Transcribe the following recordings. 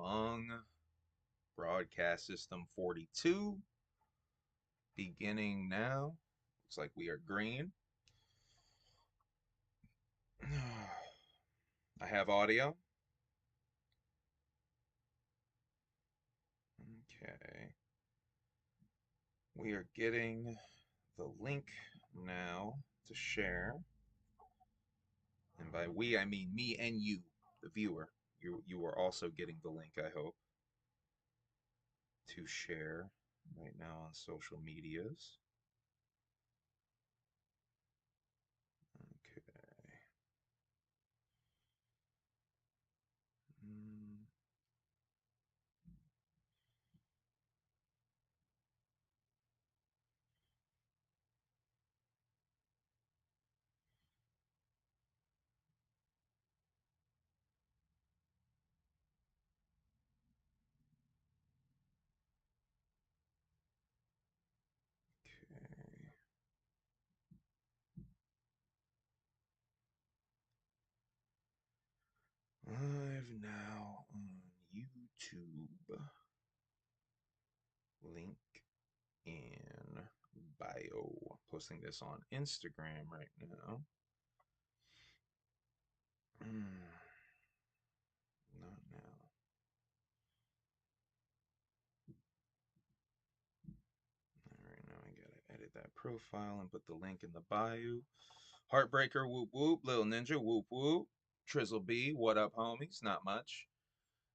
Among Broadcast System 42. Beginning now. Looks like we are green. I have audio. Okay. We are getting the link now to share. And by we, I mean me and you, the viewer. You are also getting the link, I hope, to share right now on social medias. Okay. Mm. Okay. Live now on YouTube. Link in bio. Posting this on Instagram right now. Not now. Alright, now I gotta edit that profile and put the link in the bio. Heartbreaker, whoop whoop. Little Ninja, whoop whoop. Trizzle B, what up, homies? Not much.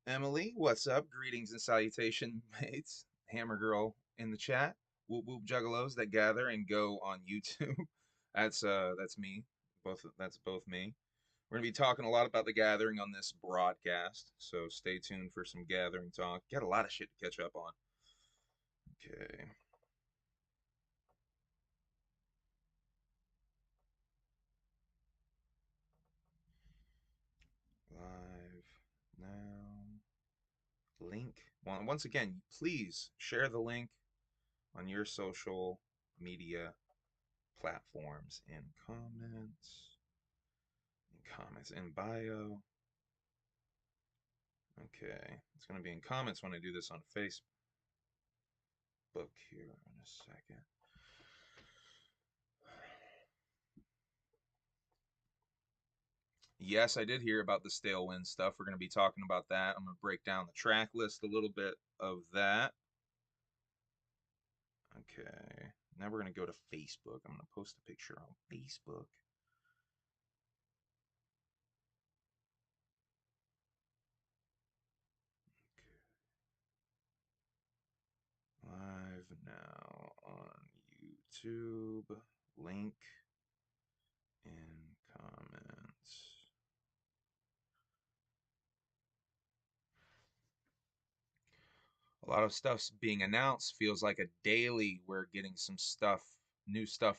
Emily, what's up? Greetings and salutation, mates. Hammer Girl in the chat. Whoop whoop juggalos that gather and go on YouTube. That's me. That's both me. We're gonna be talking a lot about the gathering on this broadcast, so stay tuned for some gathering talk. Got a lot of shit to catch up on. Okay. Live now. Link. Well, once again, please share the link on your social media platforms in comments. In bio. Okay, it's going to be in comments when I do this on Facebook here in a second. Yes, I did hear about the Stalewind stuff. We're going to be talking about that. I'm going to break down the track list a little bit of that. Okay, now we're going to go to Facebook. I'm going to post a picture on Facebook. Live now on YouTube. Link in comments. A lot of stuff's being announced. Feels like a daily we're getting some stuff, new stuff.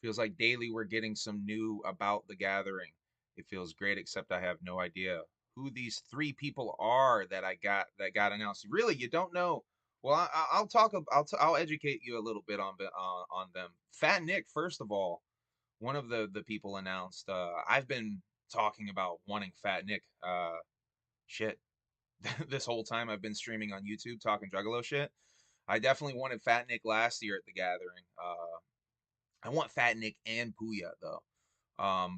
Feels like daily we're getting some new about the gathering. It feels great, except I have no idea who these three people are that got announced. Really, you don't know. Well, I'll talk. I'll educate you a little bit on them. Fat Nick, first of all, one of the people announced. I've been talking about wanting Fat Nick. Shit, this whole time I've been streaming on YouTube talking Juggalo shit. I definitely wanted Fat Nick last year at the gathering. I want Fat Nick and Puya though.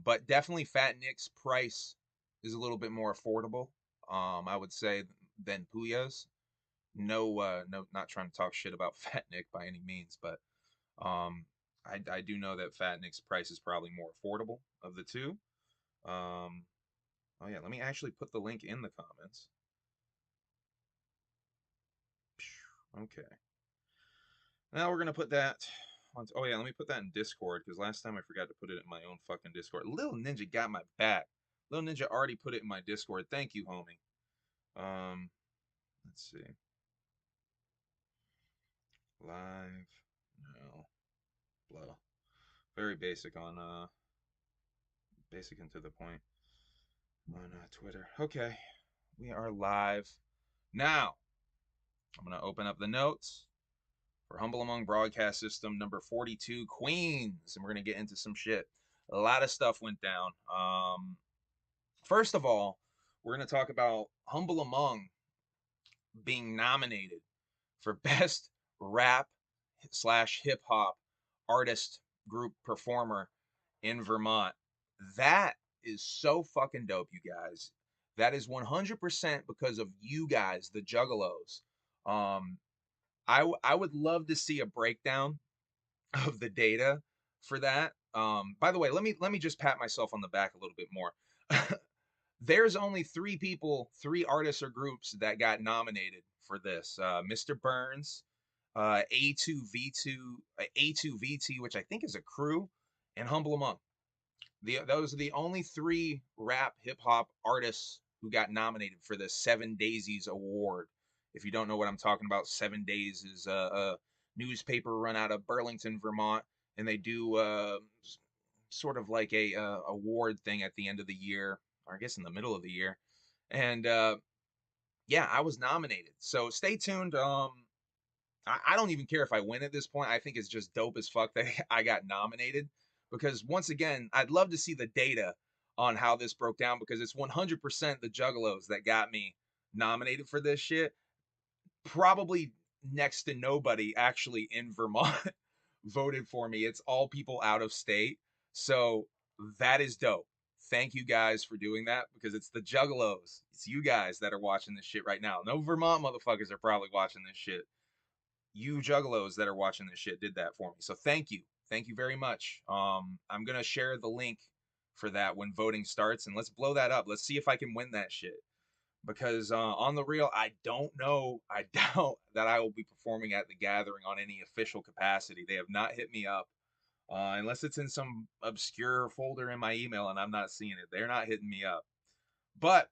But definitely Fat Nick's price is a little bit more affordable. I would say than Puya's. No, not trying to talk shit about Fat Nick by any means, but um, I do know that Fat Nick's price is probably more affordable of the two. Oh yeah, let me actually put the link in the comments. Okay. Now we're gonna put that on. Oh yeah, let me put that in Discord because last time I forgot to put it in my own fucking Discord. Little Ninja got my back. Little Ninja already put it in my Discord. Thank you, homie. Let's see. Live. No. Blow. Very basic on basic and to the point on Twitter. Okay, we are live now. I'm gonna open up the notes for Humble Among Broadcast System number 42, Queens, and we're gonna get into some shit. A lot of stuff went down. First of all, we're gonna talk about Humble Among. being nominated for best rap slash hip hop artist group performer in Vermont. That is so fucking dope, you guys. That is 100% because of you guys, the Juggalos. Um, I would love to see a breakdown of the data for that. By the way, let me just pat myself on the back a little bit more. There's only three people, three artists or groups that got nominated for this. Mr. Burns, A2V2, A2VT, which I think is a crew, and Humble Monk. Those are the only three rap hip hop artists who got nominated for the Seven Daisies Award. If you don't know what I'm talking about, Seven Days is a newspaper run out of Burlington, Vermont, and they do sort of like a award thing at the end of the year, or I guess in the middle of the year. And yeah, I was nominated. So stay tuned. I don't even care if I win at this point. I think it's just dope as fuck that I got nominated because once again, I'd love to see the data on how this broke down because it's 100% the Juggalos that got me nominated for this shit. Probably next to nobody actually in Vermont voted for me. It's all people out of state. So that is dope. Thank you guys for doing that because it's the Juggalos. It's you guys that are watching this shit right now. No Vermont motherfuckers are probably watching this shit. You Juggalos that are watching this shit did that for me. So thank you. Thank you very much. I'm going to share the link for that when voting starts and let's blow that up. Let's see if I can win that shit because on the real, I don't know. I doubt that I will be performing at the gathering on any official capacity. They have not hit me up unless it's in some obscure folder in my email and I'm not seeing it. They're not hitting me up. But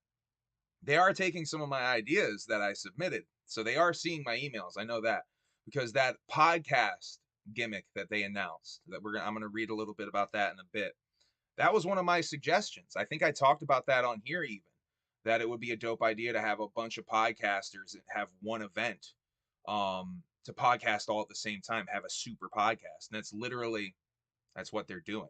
they are taking some of my ideas that I submitted. So they are seeing my emails. I know that because that podcast gimmick that they announced that I'm gonna read a little bit about that in a bit. That was one of my suggestions. I think I talked about that on here even that it would be a dope idea to have a bunch of podcasters have one event to podcast all at the same time, have a super podcast. And that's what they're doing.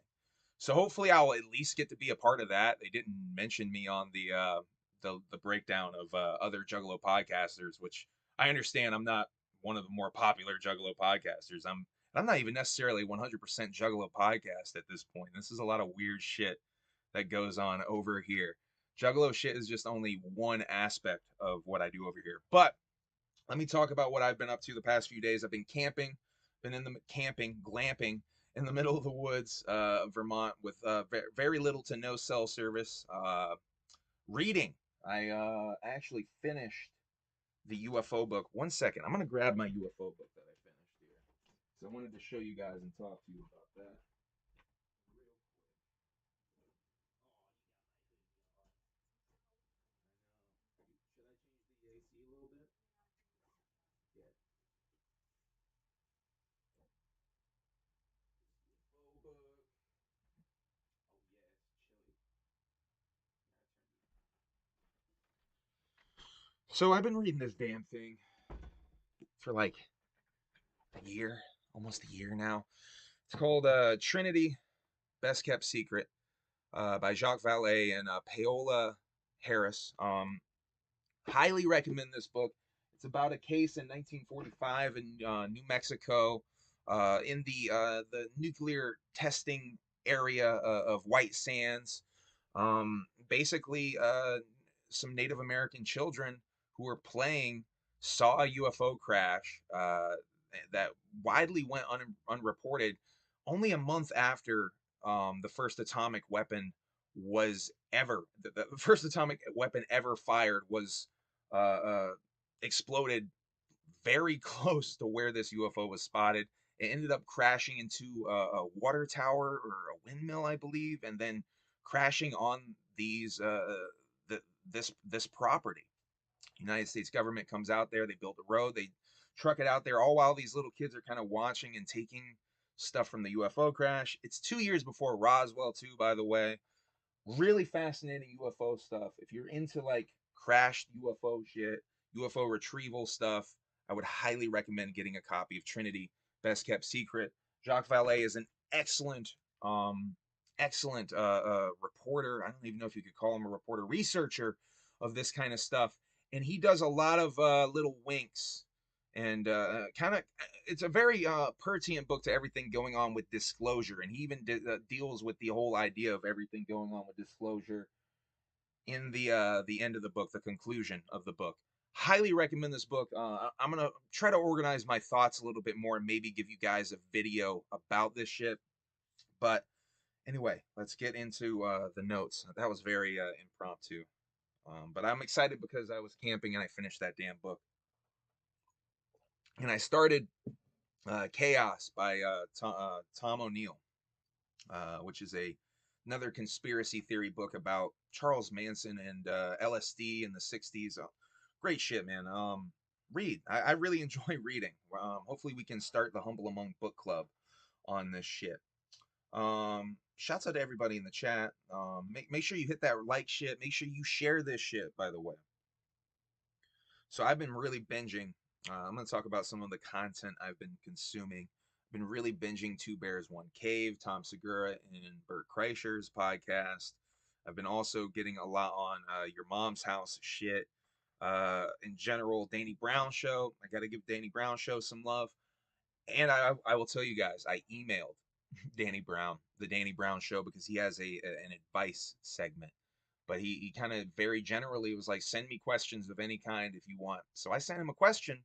So hopefully I'll at least get to be a part of that. They didn't mention me on the breakdown of other Juggalo podcasters, which I understand I'm not one of the more popular Juggalo podcasters. I'm not even necessarily 100% Juggalo podcast at this point. This is a lot of weird shit that goes on over here. Juggalo shit is just only one aspect of what I do over here. But let me talk about what I've been up to the past few days. I've been camping, been in the camping, glamping in the middle of the woods, Vermont, with very little to no cell service. Reading. I actually finished the UFO book. One second, I'm gonna grab my UFO book that I finished here. So I wanted to show you guys and talk to you about that. Should I change the AC a little bit? Yeah. UFO book. Oh yeah, it's chilly. So I've been reading this damn thing for like a year, almost a year now. It's called Trinity, Best Kept Secret by Jacques Vallée and Paola Harris. Highly recommend this book. It's about a case in 1945 in New Mexico, in the nuclear testing area of White Sands. Basically, some Native American children who were playing saw a UFO crash that widely went unreported. Only a month after the first atomic weapon was ever the first atomic weapon ever fired was uh, uh, exploded very close to where this UFO was spotted. It ended up crashing into a water tower or a windmill, I believe, and then crashing on these the, this property. United States government comes out there, they build a road, they truck it out there, all while these little kids are kind of watching and taking stuff from the UFO crash. It's 2 years before Roswell, too, by the way. Really fascinating UFO stuff. If you're into like crashed UFO shit, UFO retrieval stuff, I would highly recommend getting a copy of Trinity, Best Kept Secret. Jacques Vallée is an excellent, um, excellent reporter. I don't even know if you could call him a reporter, researcher of this kind of stuff. and he does a lot of little winks and kind of. It's a very pertinent book to everything going on with disclosure, and he even deals with the whole idea of everything going on with disclosure in the end of the book, the conclusion of the book. Highly recommend this book. I'm gonna try to organize my thoughts a little bit more and maybe give you guys a video about this shit. But anyway, let's get into the notes. That was very impromptu. But I'm excited because I was camping and I finished that damn book. And I started Chaos by Tom O'Neill, which is another conspiracy theory book about Charles Manson and LSD in the 60s. Great shit, man. Read. I really enjoy reading. Hopefully we can start the Humble Among Book Club on this shit. Shouts out to everybody in the chat. Make sure you hit that like shit. Make sure you share this shit, by the way. So I've been really binging. I'm going to talk about some of the content I've been consuming. I've been really binging Two Bears, One Cave, Tom Segura and Bert Kreischer's podcast. I've been also getting a lot on Your Mom's House shit. In general, Danny Brown show. I got to give Danny Brown show some love. And I will tell you guys, I emailed Danny Brown, the Danny Brown show, because he has an advice segment. But he kind of very generally was like, send me questions of any kind if you want. So I sent him a question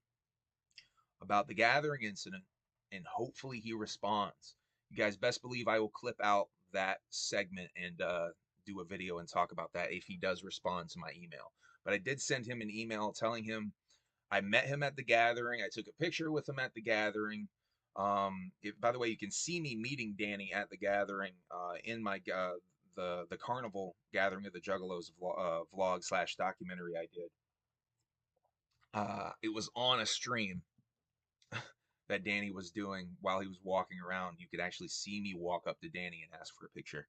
about the Gathering incident, and hopefully he responds. You guys best believe I will clip out that segment and do a video and talk about that if he does respond to my email. But I did send him an email telling him I met him at the Gathering. I took a picture with him at the Gathering. By the way, you can see me meeting Danny at the Gathering in my the carnival Gathering of the Juggalos vlog slash documentary I did. It was on a stream that Danny was doing while he was walking around. You could actually see me walk up to Danny and ask for a picture.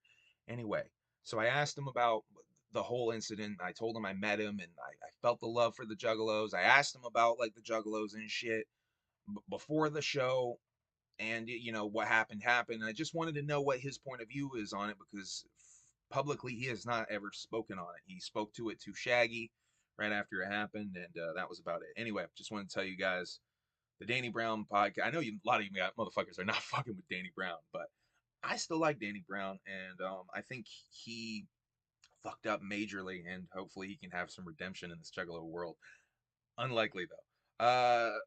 Anyway, so I asked him about the whole incident. I told him I met him and I felt the love for the Juggalos. I asked him about like the Juggalos and shit before the show, and you know what happened. I just wanted to know what his point of view is on it because publicly he has not ever spoken on it. He spoke to it to Shaggy right after it happened, and that was about it. Anyway, just wanted to tell you guys the Danny Brown podcast. I know a lot of you motherfuckers are not fucking with Danny Brown, but I still like Danny Brown, and I think he fucked up majorly, and hopefully he can have some redemption in this Juggalo world. Unlikely though.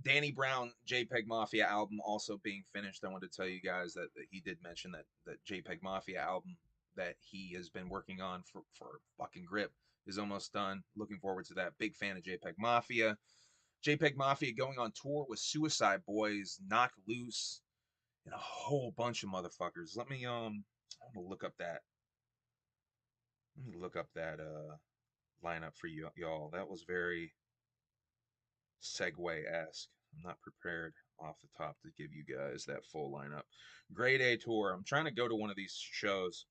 Danny Brown JPEG Mafia album also being finished. I wanted to tell you guys that he did mention that JPEG Mafia album that he has been working on for fucking grip is almost done. Looking forward to that. Big fan of JPEG Mafia. JPEG Mafia going on tour with Suicide Boys, Knock Loose, and a whole bunch of motherfuckers. Let me I want to look up that. Let me look up that lineup for y'all. That was very segue-esque. I'm not prepared off the top to give you guys that full lineup. Grade A tour. I'm trying to go to one of these shows.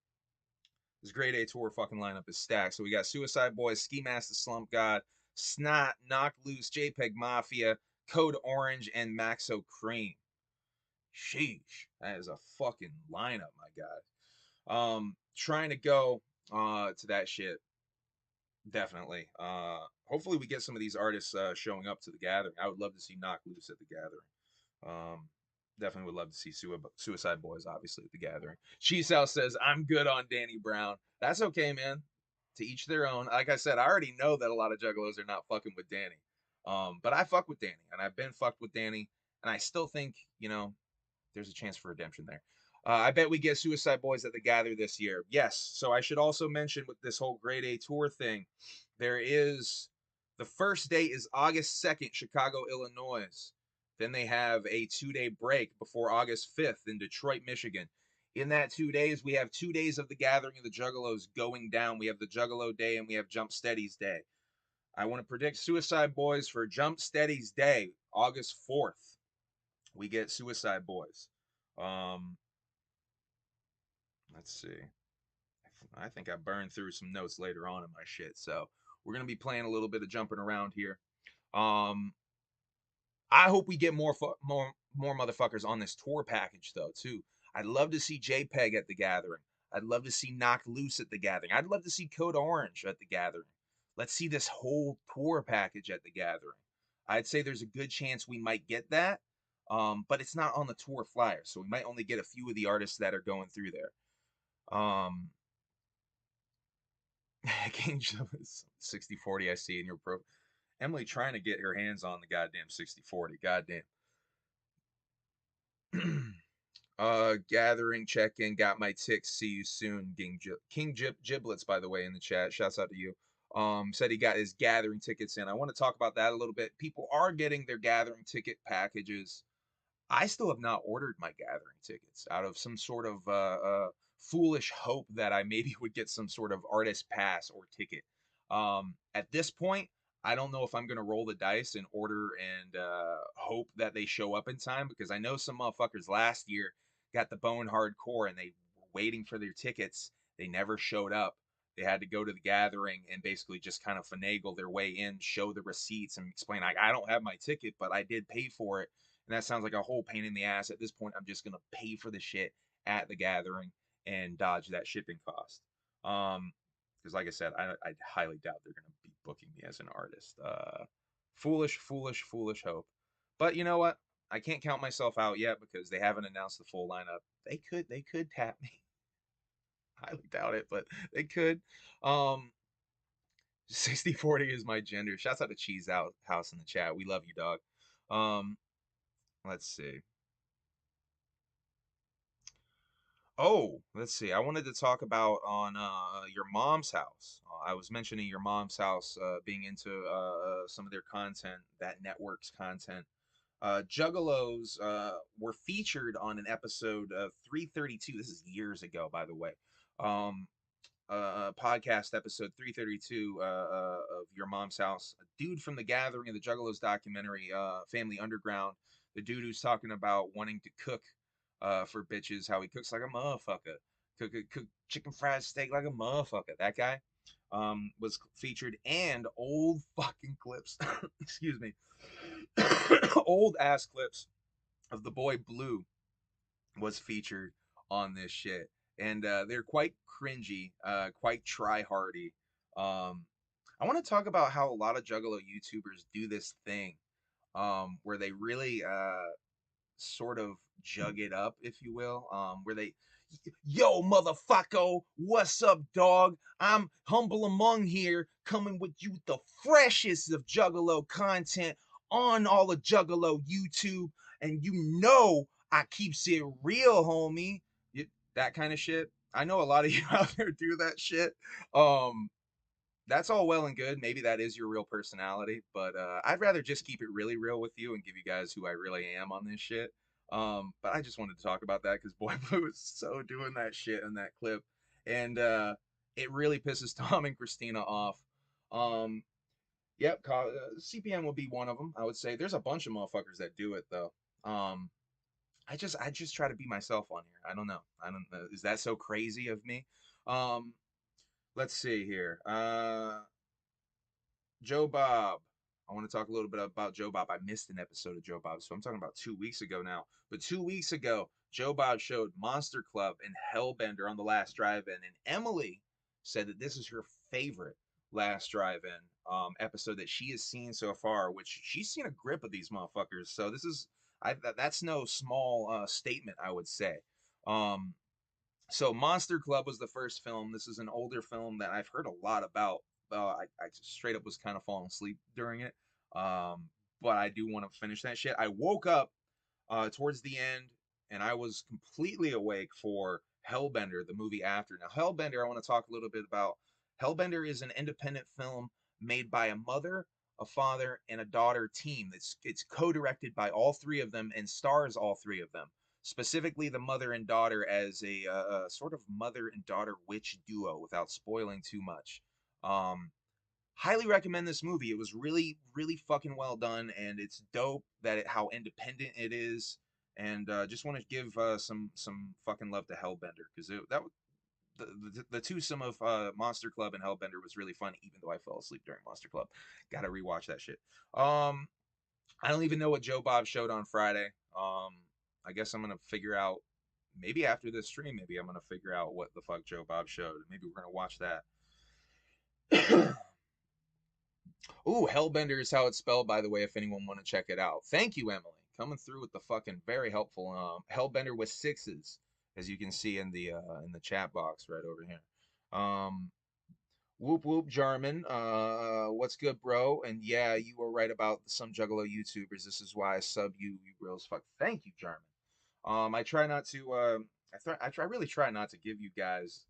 This Grade A tour fucking lineup is stacked. So we got Suicide Boys, Ski Mask the Slump God, Snot, Knock Loose, JPEG Mafia, Code Orange, and Maxo Cream. Sheesh. That is a fucking lineup, my guy. Trying to go to that shit. Definitely. Hopefully we get some of these artists showing up to the Gathering. I would love to see Knock Loose at the Gathering. Definitely would love to see Suicide Boys, obviously, at the Gathering. Cheese House says, I'm good on Danny Brown. That's okay, man. To each their own. Like I said, I already know that a lot of Juggalos are not fucking with Danny. But I fuck with Danny, and I've been fucked with Danny, and I still think, you know, there's a chance for redemption there. I bet we get Suicide Boys at the Gather this year. Yes. So I should also mention with this whole Grade A tour thing, there is the first date is August 2nd, Chicago, Illinois. Then they have a 2-day break before August 5th in Detroit, Michigan. In that 2 days, we have 2 days of the Gathering of the Juggalos going down. We have the Juggalo Day and we have Jump Steady's Day. I want to predict Suicide Boys for Jump Steady's Day, August 4th. We get Suicide Boys. Let's see. I think I burned through some notes later on in my shit, so we're gonna be playing a little bit of jumping around here. I hope we get more motherfuckers on this tour package though too. I'd love to see JPEG at the Gathering. I'd love to see Knock Loose at the Gathering. I'd love to see Code Orange at the Gathering. let's see this whole tour package at the Gathering. I'd say there's a good chance we might get that, but it's not on the tour flyer, so we might only get a few of the artists that are going through there. King 6040 I see in your pro. Emily trying to get her hands on the goddamn 6040. Goddamn. Gathering check-in. Got my ticks. See you soon. King Giblets, by the way, in the chat. Shouts out to you. Said he got his gathering tickets in. I want to talk about that a little bit. People are getting their gathering ticket packages. I still have not ordered my gathering tickets out of some sort of foolish hope that I maybe would get some sort of artist pass or ticket. At this point, I don't know if I'm gonna roll the dice and order and hope that they show up in time, because I know some motherfuckers last year got the bone hardcore and they were waiting for their tickets. They never showed up. They had to go to the gathering and basically just kind of finagle their way in, show the receipts, and explain, like, I don't have my ticket, but I did pay for it. And that sounds like a whole pain in the ass. At this point, I'm just gonna pay for the shit at the gathering and dodge that shipping cost. Because like I said, I highly doubt they're gonna be booking me as an artist. Foolish, foolish, foolish hope. But you know what? I can't count myself out yet because they haven't announced the full lineup. They could tap me. Highly doubt it, but they could. Um, 6040 is my gender. Shouts out to Cheese Out House in the chat. We love you, dog. Um, let's see. Oh, let's see. I wanted to talk about on your mom's house. I was mentioning your mom's house being into some of their content, that network's content. Juggalos were featured on an episode of 332. This is years ago, by the way. Um, podcast episode 332 of Your Mom's House. A dude from the Gathering of the Juggalos documentary, Family Underground. The dude who's talking about wanting to cook for bitches, how he cooks like a motherfucker. Cook chicken fried steak like a motherfucker. That guy was featured, and old fucking clips. Excuse me. Old ass clips of the boy Blue was featured on this shit, and they're quite cringy, quite try hardy. I want to talk about how a lot of Juggalo YouTubers do this thing, where they really sort of jug it up, if you will, where they, yo, motherfucker, what's up, dog? I'm Humble Among here, coming with you the freshest of Juggalo content on all the Juggalo YouTube, and you know I keeps it real, homie. That kind of shit. I know a lot of you out there do that shit. Um, that's all well and good. Maybe that is your real personality, but I'd rather just keep it really real with you and give you guys who I really am on this shit. But I just wanted to talk about that because Boy Blue is so doing that shit in that clip, and it really pisses Tom and Christina off. Um, yep, CPM would be one of them. I would say there's a bunch of motherfuckers that do it though. Um, I just try to be myself on here. I don't know. I don't know. Is that so crazy of me? Um, let's see here. Joe Bob. I want to talk a little bit about Joe Bob. I missed an episode of Joe Bob, so I'm talking about 2 weeks ago now. But 2 weeks ago, Joe Bob showed Monster Club and Hellbender on the last drive-in, and Emily said that this is her favorite last drive-in episode that she has seen so far. Which she's seen a grip of these motherfuckers. So this is that's no small statement, I would say. Um, so Monster Club was the first film. This is an older film that I've heard a lot about. I straight up was kind of falling asleep during it. Um, but I do want to finish that shit. I woke up towards the end and I was completely awake for Hellbender, the movie after. Now, Hellbender, I want to talk a little bit about. Hellbender is an independent film made by a mother, a father, and a daughter team. It's co-directed by all three of them and stars all three of them, specifically the mother and daughter as a sort of mother and daughter witch duo without spoiling too much. Um, Highly recommend this movie. It was really, really fucking well done, and it's dope that how independent it is. And just want to give some fucking love to Hellbender because that the twosome of Monster Club and Hellbender was really fun, even though I fell asleep during Monster Club. Gotta rewatch that shit. I don't even know what Joe Bob showed on Friday. I guess I'm gonna figure out maybe after this stream. Maybe I'm gonna figure out what the fuck Joe Bob showed. Maybe we're gonna watch that. Ooh, Hellbender is how it's spelled, by the way, if anyone want to check it out. Thank you, Emily. Coming through with the fucking very helpful Hellbender with sixes, as you can see in the chat box right over here. Um, Whoop whoop, Jarman. What's good, bro? And yeah, you were right about some Juggalo YouTubers. This is why I sub you, you reals. Fuck. Thank you, Jarman. I try not to. I really try not to give you guys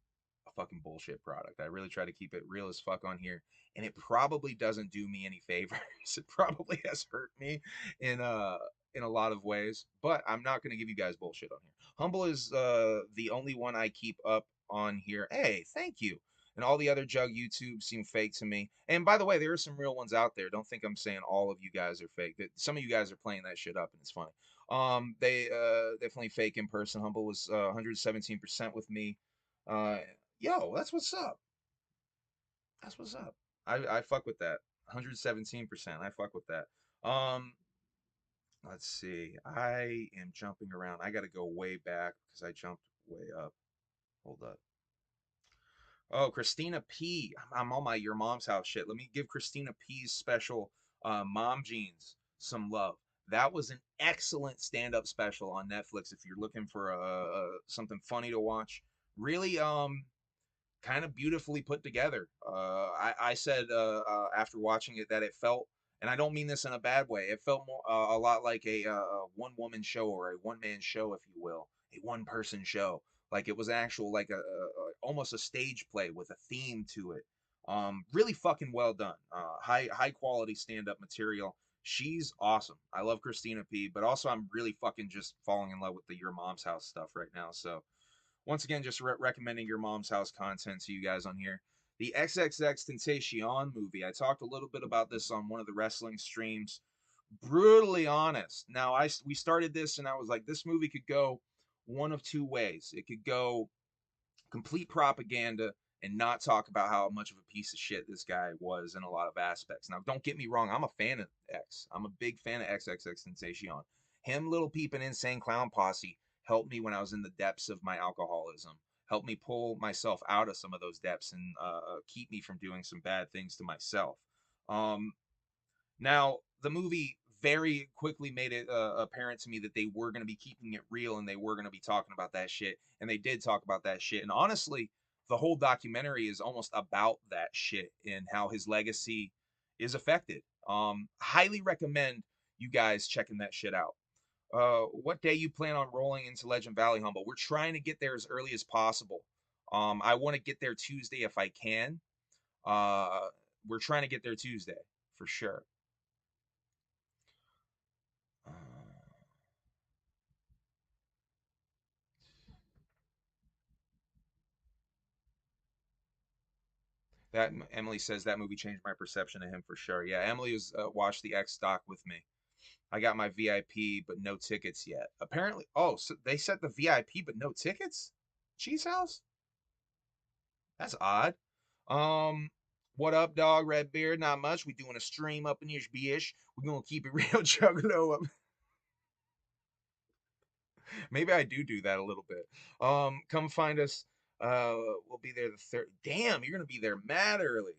a fucking bullshit product. I really try to keep it real as fuck on here, and it probably doesn't do me any favors. It probably has hurt me in uh in a lot of ways. But I'm not gonna give you guys bullshit on here. Humble is the only one I keep up on here. Hey, thank you. And all the other Jug YouTube seem fake to me. And by the way, there are some real ones out there. Don't think I'm saying all of you guys are fake. Some of you guys are playing that shit up, and it's funny. They definitely fake in person. Humble was 117% with me. Uh, yo, that's what's up. That's what's up. I fuck with that. 117%. I fuck with that. Um, let's see. I am jumping around. I got to go way back because I jumped way up. Hold up. Oh, Christina P. I'm on my Your Mom's House shit. Let me give Christina P's special Mom Jeans some love. That was an excellent stand-up special on Netflix if you're looking for something funny to watch. Really kind of beautifully put together. I said after watching it that it felt, and I don't mean this in a bad way, it felt more, a lot like a one-woman show or a one-man show, if you will, a one-person show. Like it was actual, like almost a stage play with a theme to it. Really fucking well done. High quality stand-up material. She's awesome. I love Christina P, but also I'm really fucking just falling in love with the Your Mom's House stuff right now. So once again, just recommending Your Mom's House content to you guys on here. The XXX Tentacion movie. I talked a little bit about this on one of the wrestling streams. Brutally honest. Now, we started this and I was like, this movie could go one of two ways. It could go complete propaganda and not talk about how much of a piece of shit this guy was in a lot of aspects. Now, don't get me wrong, I'm a fan of X. I'm a big fan of XXX Tentacion. Him, Little Peep, and Insane Clown Posse helped me when I was in the depths of my alcoholism. Helped me pull myself out of some of those depths and keep me from doing some bad things to myself. Um, Now, the movie very quickly made it apparent to me that they were going to be keeping it real and they were going to be talking about that shit. And they did talk about that shit. And honestly, the whole documentary is almost about that shit and how his legacy is affected. Highly recommend you guys checking that shit out. What day you plan on rolling into Legend Valley, Humble? We're trying to get there as early as possible. I want to get there Tuesday if I can. Uh, we're trying to get there Tuesday for sure. Uh, that Emily says that movie changed my perception of him for sure. Yeah, Emily was watched the X doc with me. I got my VIP, but no tickets yet. Apparently, oh, so they set the VIP, but no tickets. Cheese House? That's odd. Um, what up, dog? Redbeard? Not much. We doing a stream up in ish bish. We're gonna keep it real, Juggalo. Maybe I do that a little bit. Come find us. We'll be there the third. Damn, you're gonna be there mad early.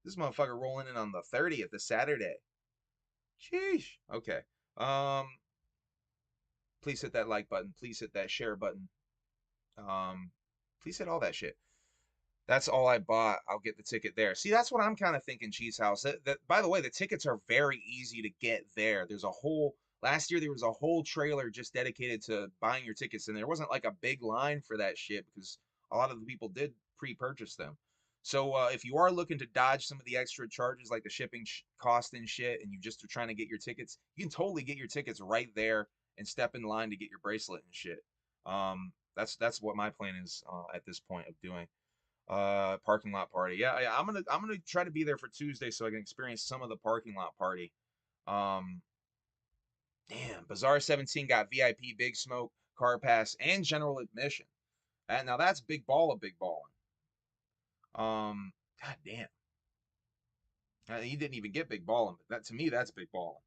This motherfucker rolling in on the 30th, the Saturday. Sheesh. Okay. Um, please hit that like button. Please hit that share button. Um, please hit all that shit. That's all I bought. I'll get the ticket there. See, that's what I'm kind of thinking, Cheese House. By the way, the tickets are very easy to get there. There's a whole last year there was a whole trailer just dedicated to buying your tickets, and there wasn't like a big line for that shit because a lot of the people did pre-purchase them. So if you are looking to dodge some of the extra charges like the shipping cost and shit, and you just are trying to get your tickets, you can totally get your tickets right there and step in line to get your bracelet and shit. That's what my plan is at this point of doing parking lot party. Yeah, I'm gonna try to be there for Tuesday so I can experience some of the parking lot party. um Damn, Bazaar 17 got VIP, Big Smoke, Car Pass, and general admission. And now that's big ball of big balling. God damn, he didn't even get big balling, but that to me that's big balling.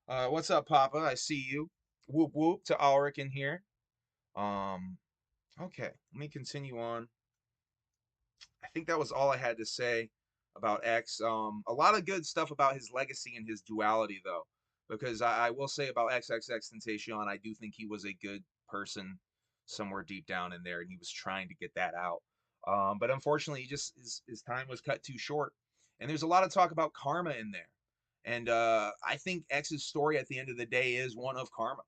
What's up, Papa? I see you. Whoop whoop to Ulrich in here. um okay, let me continue on. I think that was all I had to say about X. A lot of good stuff about his legacy and his duality, though, because I will say about XXX Tentacion, I do think he was a good person somewhere deep down in there, and he was trying to get that out. But unfortunately, he just his time was cut too short. And there's a lot of talk about karma in there, and I think X's story at the end of the day is one of karma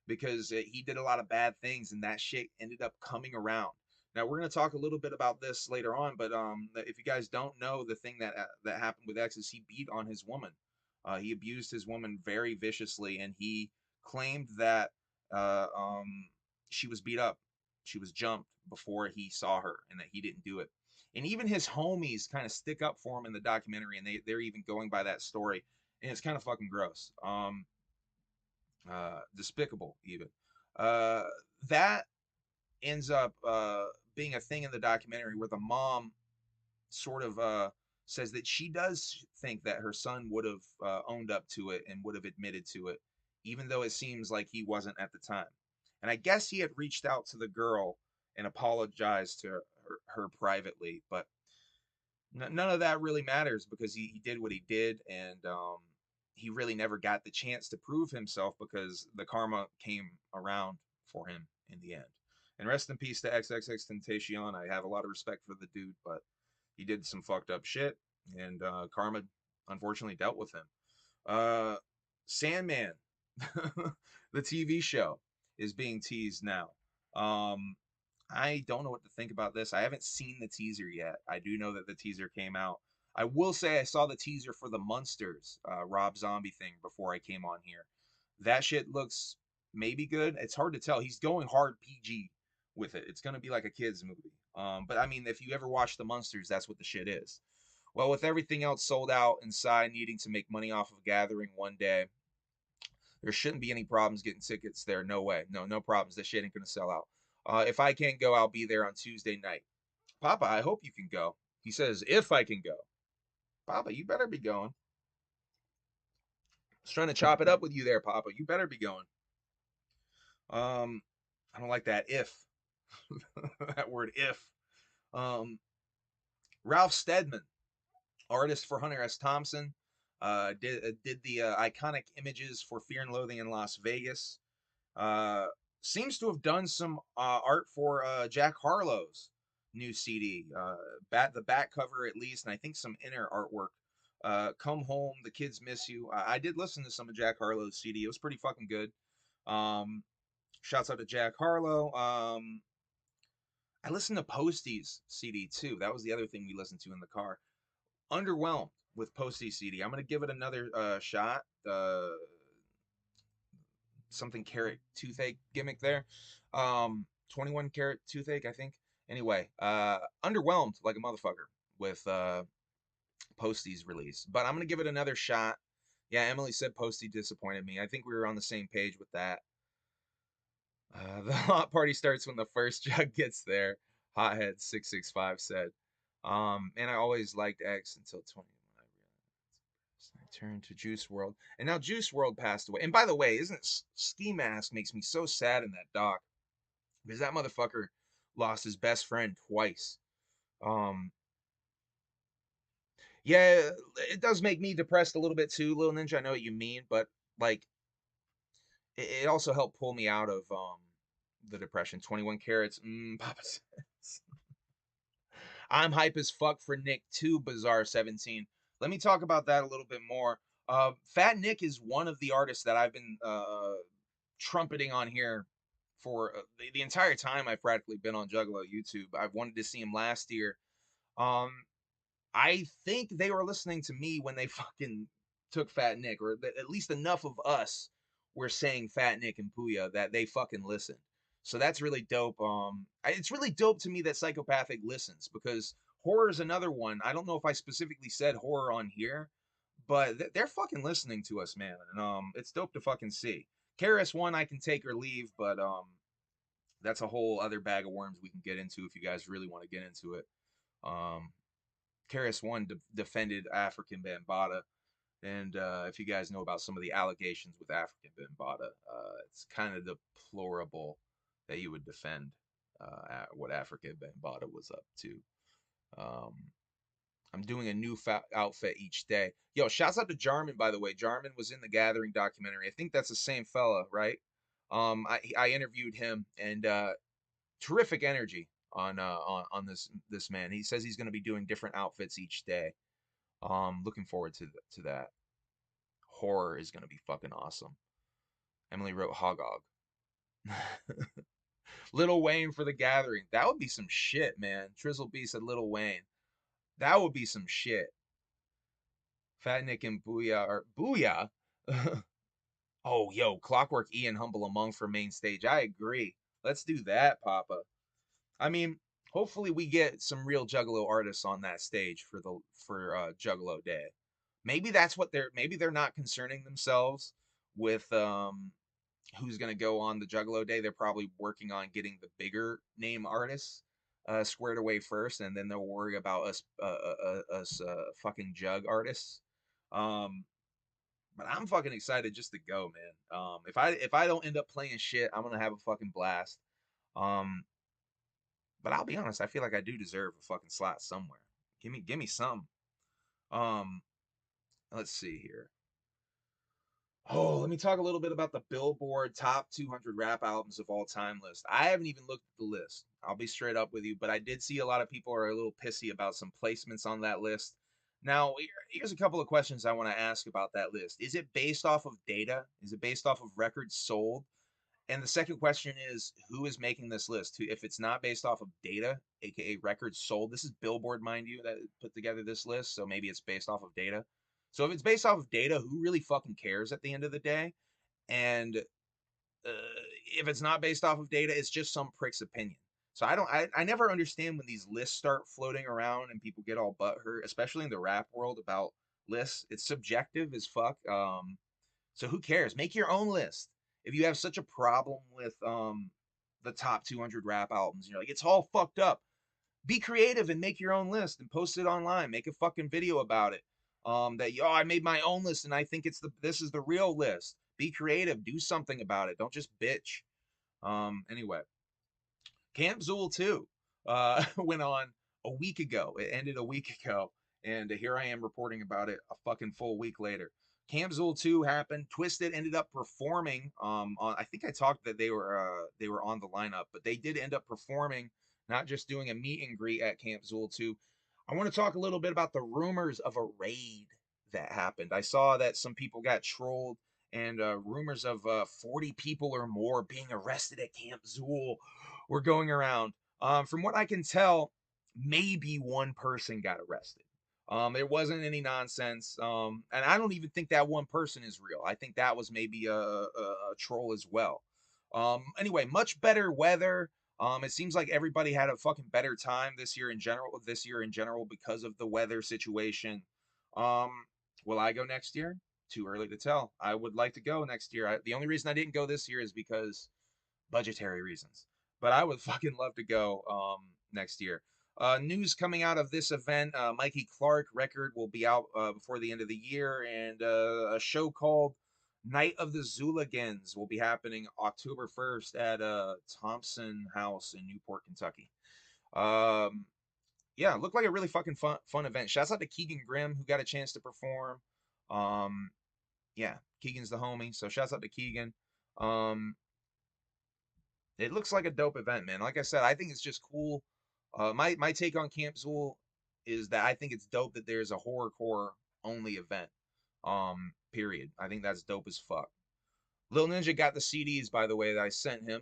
because he did a lot of bad things and that shit ended up coming around. Now we're going to talk a little bit about this later on, but if you guys don't know, the thing that happened with X is he beat on his woman. He abused his woman very viciously, and he claimed that uh, um, she was beat up, she was jumped before he saw her, and that he didn't do it. And even his homies kind of stick up for him in the documentary, and they're even going by that story, and it's kind of fucking gross. Despicable even. Uh, that ends up being a thing in the documentary where the mom sort of says that she does think that her son would have owned up to it and would have admitted to it, even though it seems like he wasn't at the time. And I guess he had reached out to the girl and apologized to her privately, but none of that really matters because he did what he did, and he really never got the chance to prove himself because the karma came around for him in the end. And rest in peace to XXX Tentacion. I have a lot of respect for the dude, but he did some fucked up shit, and karma unfortunately dealt with him. Uh, Sandman, the TV show, is being teased now. Um, I don't know what to think about this. I haven't seen the teaser yet. I do know that the teaser came out. I will say I saw the teaser for the Munsters Rob Zombie thing before I came on here. That shit looks maybe good. It's hard to tell. He's going hard PG with it. It's going to be like a kids movie. But I mean, if you ever watch the Munsters, that's what the shit is. Well, with everything else sold out inside, needing to make money off of Gathering one day, there shouldn't be any problems getting tickets there. No way. No problems. This shit ain't gonna sell out. If I can't go, I'll be there on Tuesday night. Papa, I hope you can go. He says, if I can go. Papa, you better be going. I was trying to chop it up with you there, Papa. You better be going. I don't like that if. That word if. Um, Ralph Steadman, artist for Hunter S. Thompson, did the iconic images for Fear and Loathing in Las Vegas. Uh, Seems to have done some art for Jack Harlow's new CD. The back cover at least, and I think some inner artwork. Come Home, The Kids Miss You. I did listen to some of Jack Harlow's CD. It was pretty fucking good. Um, Shouts out to Jack Harlow. I listened to Posty's CD too. That was the other thing we listened to in the car. Underwhelmed with Posty's CD. I'm gonna give it another shot. Something carat toothache gimmick there. 21 carat toothache, I think. Anyway, underwhelmed like a motherfucker with Posty's release, but I'm gonna give it another shot. Yeah, Emily said Posty disappointed me. I think we were on the same page with that. The hot party starts when the first jug gets there. Hothead665 said. And I always liked X until 20 when I turned to Juice World, and now Juice World passed away. And by the way, isn't Ski Mask makes me so sad in that doc because that motherfucker lost his best friend twice. Um, yeah, it does make me depressed a little bit too, Little Ninja. I know what you mean, but like, it also helped pull me out of the depression. 21 carats, Papa says. I'm hype as fuck for Nick too, Bizarre 17. Let me talk about that a little bit more. Fat Nick is one of the artists that I've been trumpeting on here for the entire time I've practically been on Juggalo YouTube. I've wanted to see him last year. Um, I think they were listening to me when they fucking took Fat Nick, or at least enough of us were saying Fat Nick and Puya that they fucking listened. So that's really dope. It's really dope to me that Psychopathic listens because horror is another one. I don't know if I specifically said horror on here, but they're fucking listening to us, man, and it's dope to fucking see. KRS One I can take or leave, but that's a whole other bag of worms we can get into if you guys really want to get into it. Um, KRS One defended African Bambaataa, and if you guys know about some of the allegations with African Bambaataa, it's kind of deplorable that you would defend what African Bambaataa was up to. Um, I'm doing a new outfit each day. Yo, shouts out to Jarman, by the way. Jarman was in the Gathering documentary. I think that's the same fella, right? I interviewed him, and terrific energy on this man. He says he's going to be doing different outfits each day. Looking forward to that. Horror is going to be fucking awesome. Emily wrote Hogog. Little Wayne for the Gathering. That would be some shit, man. Trizzle B said Little Wayne. That would be some shit. Fat Nick and Booyah or Booyah. Oh, yo, Clockwork E and Humble Among for main stage. I agree. Let's do that, Papa. I mean, hopefully we get some real Juggalo artists on that stage for Juggalo Day. Maybe that's what maybe they're not concerning themselves with who's going to go on the Juggalo Day. They're probably working on getting the bigger name artists squared away first, and then they'll worry about us fucking jug artists. Um, but I'm fucking excited just to go, man. If I don't end up playing shit, I'm gonna have a fucking blast. Um, but I'll be honest, I feel like I do deserve a fucking slot somewhere. Give me some. Um, let's see here. Oh, let me talk a little bit about the Billboard Top 200 Rap Albums of All Time list. I haven't even looked at the list. I'll be straight up with you, but I did see a lot of people are a little pissy about some placements on that list. Now, here's a couple of questions I want to ask about that list. Is it based off of data? Is it based off of records sold? And the second question is, who is making this list? If it's not based off of data, aka records sold, this is Billboard, mind you, that put together this list. So maybe it's based off of data. So if it's based off of data, who really fucking cares at the end of the day? And if it's not based off of data, it's just some prick's opinion. So I never understand when these lists start floating around and people get all butthurt, especially in the rap world about lists. It's subjective as fuck. So who cares? Make your own list. If you have such a problem with the top 200 rap albums, you're like, it's all fucked up. Be creative and make your own list and post it online. Make a fucking video about it. That I made my own list and I think this is the real list. Be creative. Do something about it. Don't just bitch. Anyway, Camp Zool 2 went on a week ago. It ended a week ago, and here I am reporting about it a fucking full week later. Camp Zool 2 happened. Twisted ended up performing. On I think I talked that they were on the lineup, but they did end up performing, not just doing a meet and greet at Camp Zool 2. I want to talk a little bit about the rumors of a raid that happened. I saw that some people got trolled and rumors of 40 people or more being arrested at Camp Zool were going around. From what I can tell, maybe one person got arrested. There wasn't any nonsense. And I don't even think that one person is real. I think that was maybe a troll as well. Anyway, much better weather. It seems like everybody had a fucking better time this year in general. This year in general because of the weather situation. Um, will I go next year? Too early to tell. I would like to go next year. The only reason I didn't go this year is because budgetary reasons. But I would fucking love to go next year. News coming out of this event: Mikey Clark record will be out before the end of the year, and a show called Night of the Zooligans will be happening October 1st at Thompson House in Newport, Kentucky. Um, yeah, looked like a really fucking fun event. Shouts out to Keegan Grimm who got a chance to perform. Um, yeah, Keegan's the homie, so shouts out to Keegan. Um, it looks like a dope event, man. Like I said, I think it's just cool. My take on Camp Zool is that I think it's dope that there's a horrorcore only event. Period. I think that's dope as fuck. Lil Ninja got the CDs, by the way, that I sent him.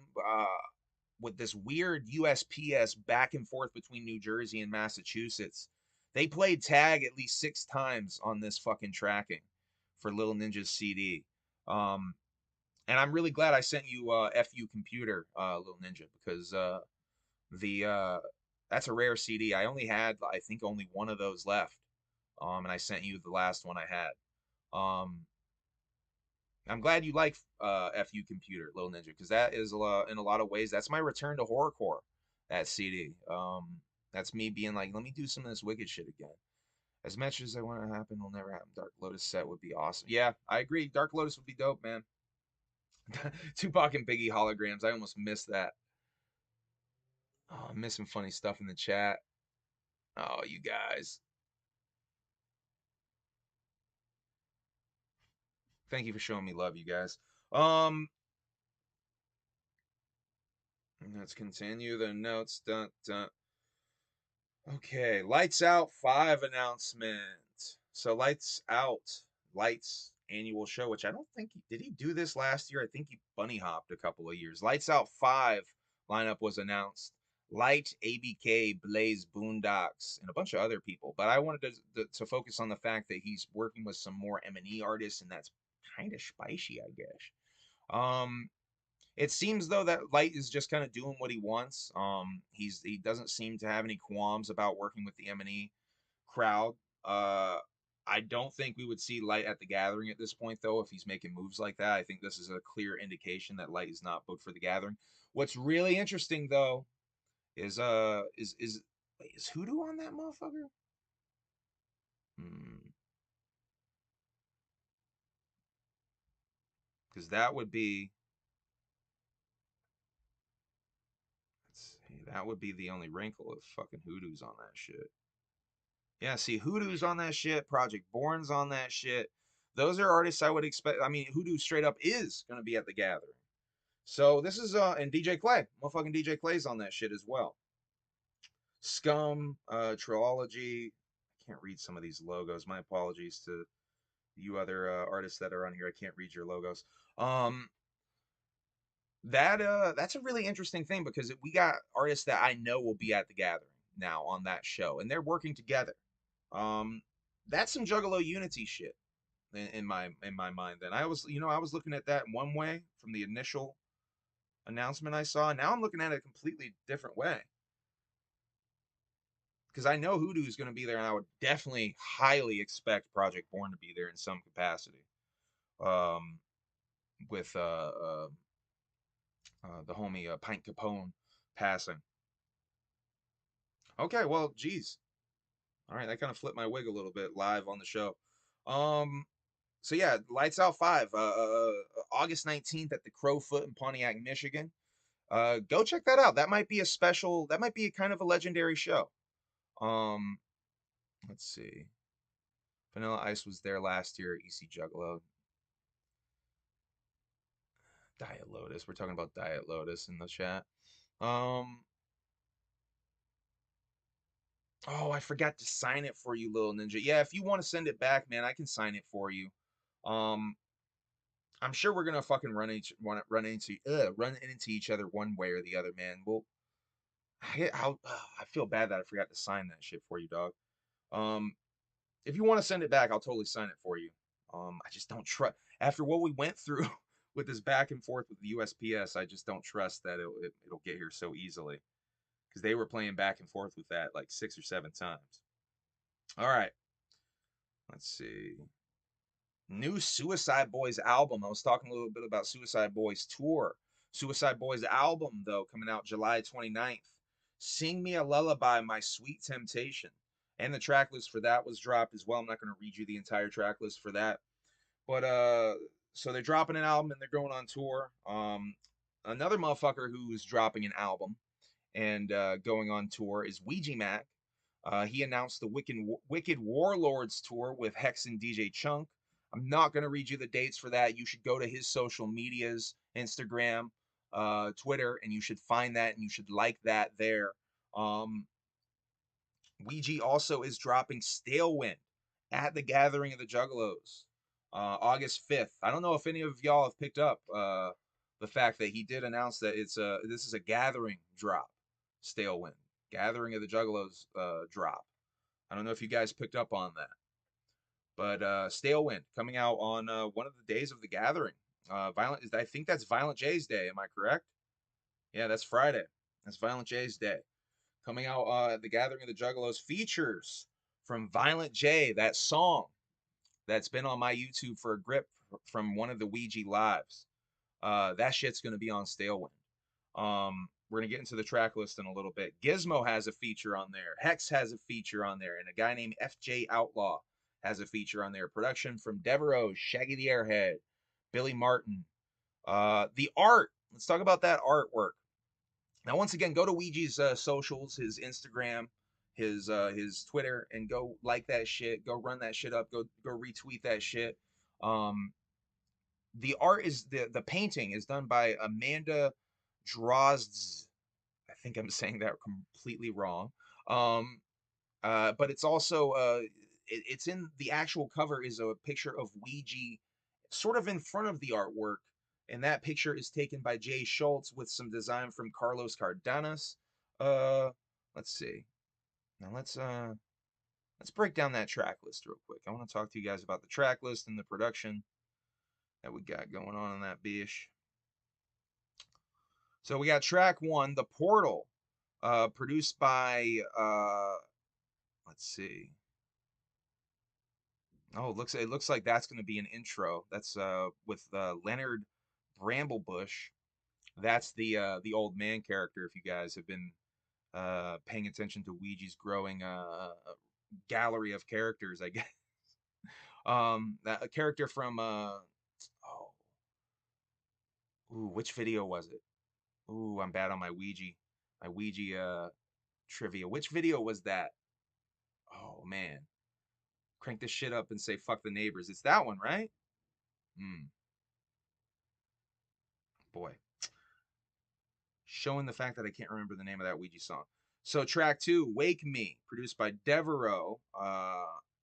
With this weird USPS back and forth between New Jersey and Massachusetts. They played tag at least 6 times on this fucking tracking for Lil Ninja's CD. Um, and I'm really glad I sent you FU Computer, Little Ninja, because the that's a rare CD. I only had I think only one of those left, and I sent you the last one I had. Um, I'm glad you like FU Computer, Little Ninja, because that is in a lot of ways that's my return to horrorcore. That CD. That's me being like, let me do some of this wicked shit again. As much as I want to happen, will never happen. Dark Lotus set would be awesome. Yeah, I agree. Dark Lotus would be dope, man. Tupac and Biggie holograms. I almost missed that. Oh, I'm missing funny stuff in the chat. Oh, you guys. Thank you for showing me love, you guys. Um, let's continue the notes. Dun, dun. Okay, Lights Out 5 announcement. So Lights annual show, which I don't think did he do this last year? I think he bunny hopped a couple of years. Lights Out 5 lineup was announced. Light, ABK, Blaze, Boondocks, and a bunch of other people. But I wanted to focus on the fact that he's working with some more M&E artists, and that's kind of spicy, I guess. Um, it seems though that Light is just kind of doing what he wants. He doesn't seem to have any qualms about working with the M&E crowd. Uh, I don't think we would see Light at the Gathering at this point, though. If he's making moves like that, I think this is a clear indication that Light is not booked for the Gathering. What's really interesting though is wait, is Hoodoo on that motherfucker? Hmm. Because that would be, let's see, that would be the only wrinkle if fucking Hoodoo's on that shit. Yeah, see, Hoodoo's on that shit. Project Born's on that shit. Those are artists I would expect. I mean, Hoodoo straight up is gonna be at the Gathering. So this is and DJ Clay, motherfucking DJ Clay's on that shit as well. Scum, Trilogy. I can't read some of these logos. My apologies to you other artists that are on here. I can't read your logos. Um, that's a really interesting thing because we got artists that I know will be at the Gathering now on that show, and they're working together. Um, that's some Juggalo Unity shit in my mind. Then I was looking at that one way from the initial announcement I saw. Now I'm looking at it a completely different way because I know Hoodoo is going to be there, and I would definitely highly expect Project Born to be there in some capacity. Um, with the homie Pint Capone passing. Okay, well, geez. All right, that kind of flipped my wig a little bit live on the show. Um, so yeah, Lights Out 5, August 19th at the Crowfoot in Pontiac, Michigan. Go check that out. That might be a special. That might be a kind of a legendary show. Um, let's see. Vanilla Ice was there last year. EC Juggalo, Diet Lotus. We're talking about Diet Lotus in the chat. Um, oh, I forgot to sign it for you, little ninja. Yeah, if you want to send it back, man, I can sign it for you. Um, I'm sure we're gonna fucking run into each other one way or the other, man. Well, I feel bad that I forgot to sign that shit for you, dog. Um, if you want to send it back, I'll totally sign it for you. I just don't trust after what we went through with this back and forth with the USPS. I just don't trust that it'll get here so easily because they were playing back and forth with that like 6 or 7 times. All right, let's see. New Suicide Boys album. I was talking a little bit about Suicide Boys tour. Suicide Boys album though coming out July 29th. Sing Me a Lullaby, My Sweet Temptation. And the track list for that was dropped as well. I'm not going to read you the entire track list for that. But so they're dropping an album and they're going on tour. Another motherfucker who's dropping an album and going on tour is Ouija Macc. He announced the Wicked Warlords tour with Hex and DJ Chunk. I'm not going to read you the dates for that. You should go to his social medias, Instagram, Twitter, and you should find that and you should like that there. Um, Ouija also is dropping Stalewind at the Gathering of the Juggalos, August 5th. I don't know if any of y'all have picked up the fact that he did announce that this is a Gathering drop, Stalewind, Gathering of the Juggalos drop. I don't know if you guys picked up on that, but Stalewind coming out on one of the days of the Gathering. I think that's Violent J's day. Am I correct? Yeah, that's Friday. That's Violent J's day. Coming out at the Gathering of the Juggalos features from Violent J, that song that's been on my YouTube for a grip from one of the Ouija lives. That shit's gonna be on Stalewind. We're gonna get into the track list in a little bit. Gizmo has a feature on there. Hex has a feature on there, and a guy named FJ Outlaw has a feature on there. Production from Devereaux, Shaggy the Airhead, Billy Martin. The art. Let's talk about that artwork. Now, once again, go to Ouija's socials, his Instagram, his Twitter, and go like that shit. Go run that shit up. Go retweet that shit. Um, The art is the painting is done by Amanda Drozd. I think I'm saying that completely wrong. Um, but it's also it's in the actual cover is a picture of Ouija, sort of in front of the artwork, and that picture is taken by Jay Schultz with some design from Carlos Cardenas. Uh, let's see. Now let's break down that track list real quick. I want to talk to you guys about the track list and the production that we got going on in that bish. So we got track one, The Portal, produced by let's see. Oh, it looks like that's going to be an intro. That's with Leonard Bramblebush. That's the old man character. If you guys have been paying attention to Ouija's growing gallery of characters, I guess. That a character from oh, ooh, which video was it? Ooh, I'm bad on my Ouija trivia. Which video was that? Oh man, crank this shit up and say fuck the neighbors. It's that one, right? Hmm, boy. Showing the fact that I can't remember the name of that Ouija song. So track two, Wake Me, produced by Devereaux.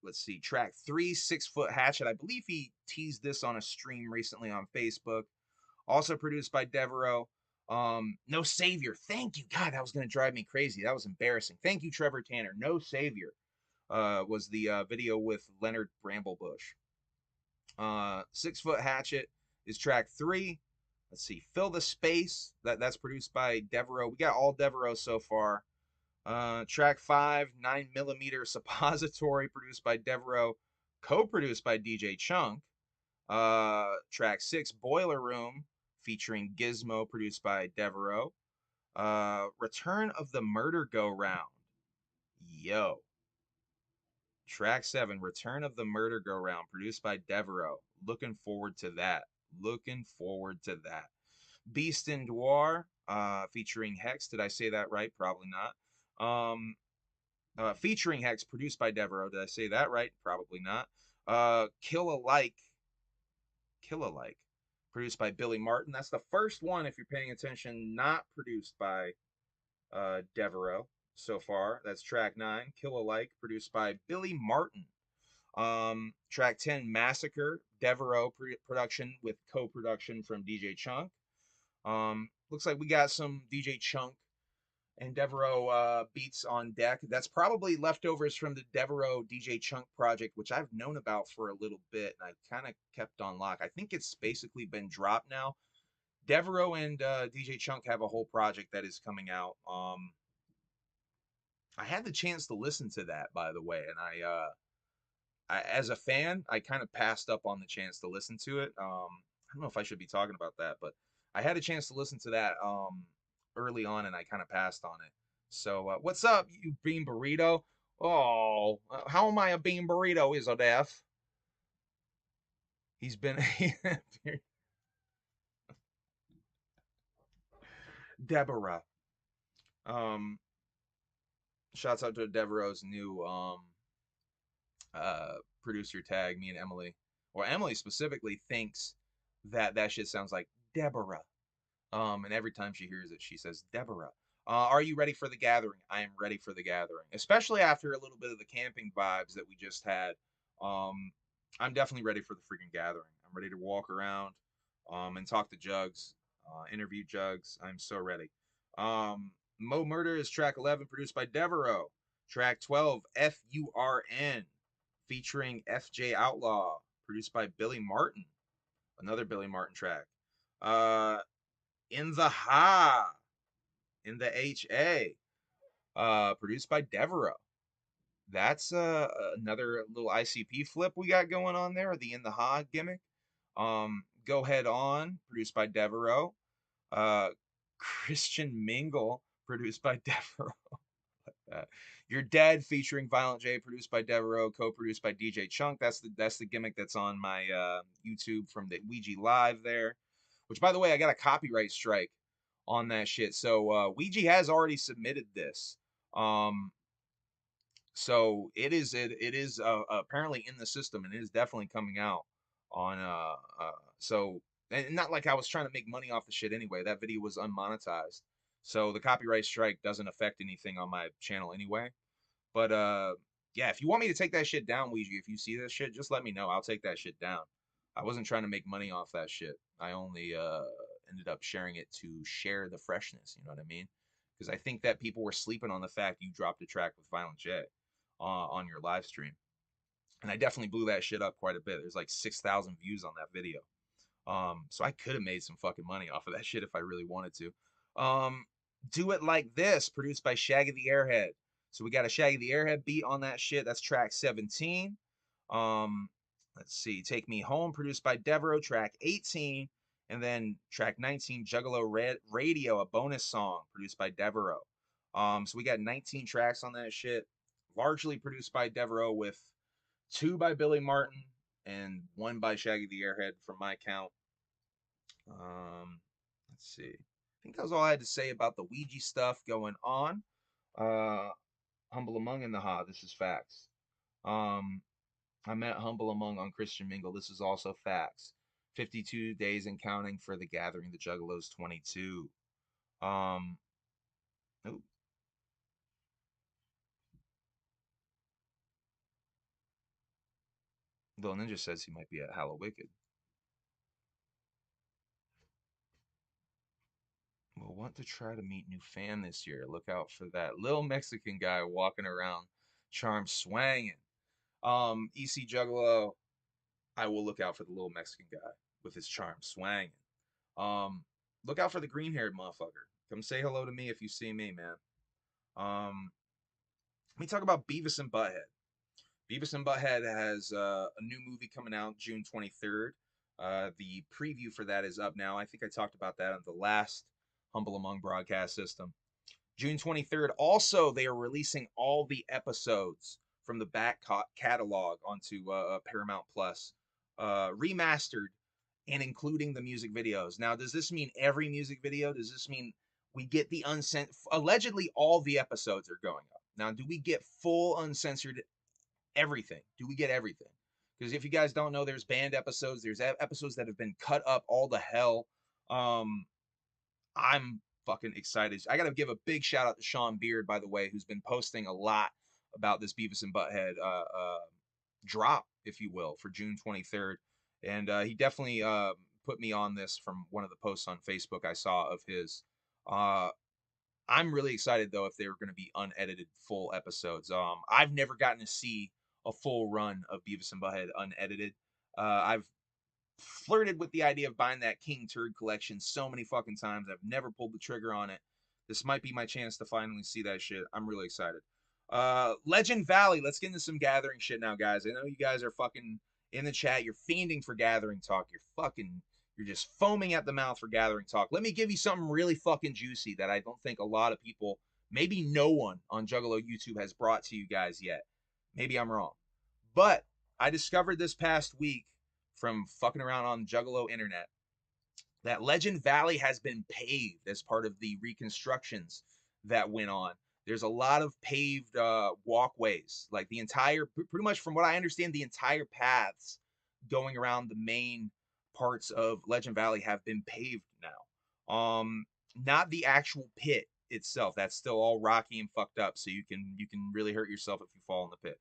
Let's see, track three, 6 Foot Hatchet. I believe he teased this on a stream recently on Facebook. Also produced by Devereaux. No Savior. Thank you. God, that was gonna drive me crazy. That was embarrassing. Thank you, Trevor Tanner. No Savior. Was the video with Leonard Bramblebush. 6 Foot Hatchet is track three. Let's see, Fill the Space. That's produced by Devereaux. We got all Devereaux so far. Track five, 9mm Suppository, produced by Devereaux, co-produced by DJ Chunk. Track six, Boiler Room, featuring Gizmo, produced by Devereaux. Return of the Murder Go Round. Yo. Track seven, Return of the Murder Go Round, produced by Devereaux. Looking forward to that. Looking forward to that. Beast in Noir, featuring Hex. Did I say that right? Probably not. Featuring Hex, produced by Devereaux. Did I say that right? Probably not. Kill Alike, produced by Billy Martin. That's the first one, if you're paying attention, not produced by Devereaux so far. That's track nine, Kill Alike, produced by Billy Martin. Track 10, Massacre, Devereaux production with co-production from DJ Chunk. Looks like we got some DJ Chunk and Devereaux beats on deck. That's probably leftovers from the Devereaux DJ Chunk project, which I've known about for a little bit, and I kind of kept on lock. I think it's basically been dropped now. Devereaux and DJ Chunk have a whole project that is coming out. I had the chance to listen to that, by the way, and as a fan, I kind of passed up on the chance to listen to it. I don't know if I should be talking about that, but I had a chance to listen to that early on, and I kind of passed on it. So, what's up, you bean burrito? Oh, how am I a bean burrito? Is a deaf? He's been Deborah. Um, Shouts out to Devereaux's new producer tag. Me and Emily, or Emily specifically, thinks that that shit sounds like Deborah. And every time she hears it, she says, Deborah, are you ready for the gathering? I am ready for the gathering, especially after a little bit of the camping vibes that we just had. I'm definitely ready for the freaking gathering. I'm ready to walk around and talk to Jugs, interview Jugs. I'm so ready. Mo Murder is track 11, produced by Devereaux. Track 12, FURN, featuring FJ Outlaw, produced by Billy Martin. Another Billy Martin track. In the Ha, in the H.A., produced by Devereaux. That's another little ICP flip we got going on there, the In the Ha gimmick. Go Head On, produced by Devereaux. Christian Mingle, produced by Devereaux. You're Dead, featuring Violent J, produced by Devereaux, co-produced by DJ Chunk. That's the gimmick that's on my YouTube from the Ouija Live there. Which, by the way, I got a copyright strike on that shit. So Ouija has already submitted this. So it is apparently in the system, and it is definitely coming out. on so and not like I was trying to make money off the shit anyway. That video was unmonetized. So the copyright strike doesn't affect anything on my channel anyway. But yeah, if you want me to take that shit down, Ouija, if you see this shit, just let me know. I'll take that shit down. I wasn't trying to make money off that shit. I only ended up sharing it to share the freshness, you know what I mean? Because I think that people were sleeping on the fact you dropped a track with Violent J on your live stream. And I definitely blew that shit up quite a bit. There's like 6,000 views on that video. So I could have made some fucking money off of that shit if I really wanted to. Do It Like This, produced by Shaggy the Airhead. So we got a Shaggy the Airhead beat on that shit. That's track 17. Um, let's see. Take Me Home, produced by Devereaux, track 18. And then track 19, Radio, a bonus song produced by Devereaux. So we got 19 tracks on that shit, largely produced by Devereaux, with 2 by Billy Martin and 1 by Shaggy the Airhead from my count. Let's see. I think that was all I had to say about the Ouija stuff going on. Humble Among in the Ha. This is facts. I met Humble Among on Christian Mingle. This is also facts. 52 days and counting for the Gathering the Juggalos 22. Ooh. Little Ninja says he might be at Hallowicked. We'll want to try to meet new fan this year. Look out for that little Mexican guy walking around, charm swanging. EC Juggalo, I will look out for the little Mexican guy with his charm swanging. Um, Look out for the green haired motherfucker. Come say hello to me if you see me, man. Let me talk about Beavis and Butthead. Beavis and Butthead has a new movie coming out June 23rd. The preview for that is up now. I think I talked about that on the last Humble Among broadcast system. June 23rd. Also, they are releasing all the episodes from the back catalog onto Paramount Plus, remastered and including the music videos. Now, does this mean every music video? Does this mean we get the uncensored? Allegedly, all the episodes are going up. Now, do we get full uncensored everything? Do we get everything? Because if you guys don't know, there's banned episodes. There's episodes that have been cut up all the hell. I'm fucking excited. I got to give a big shout out to Sean Beard, by the way, who's been posting a lot about this Beavis and Butthead drop, if you will, for June 23rd. And he definitely put me on this from one of the posts on Facebook I saw of his. I'm really excited though if they're going to be unedited full episodes. I've never gotten to see a full run of Beavis and Butthead unedited. I've flirted with the idea of buying that King Turd collection so many fucking times. I've never pulled the trigger on it. This might be my chance to finally see that shit. I'm really excited. Legend Valley. Let's get into some gathering shit now, guys. I know you guys are fucking in the chat. You're fiending for gathering talk. You're just foaming at the mouth for gathering talk. Let me give you something really fucking juicy that I don't think a lot of people, maybe no one on Juggalo YouTube has brought to you guys yet. Maybe I'm wrong. But I discovered this past week from fucking around on Juggalo internet that Legend Valley has been paved as part of the reconstructions that went on. There's a lot of paved walkways, like the entire, pretty much from what I understand, the entire paths going around the main parts of Legend Valley have been paved now. Not the actual pit itself. That's still all rocky and fucked up, so you can really hurt yourself if you fall in the pit.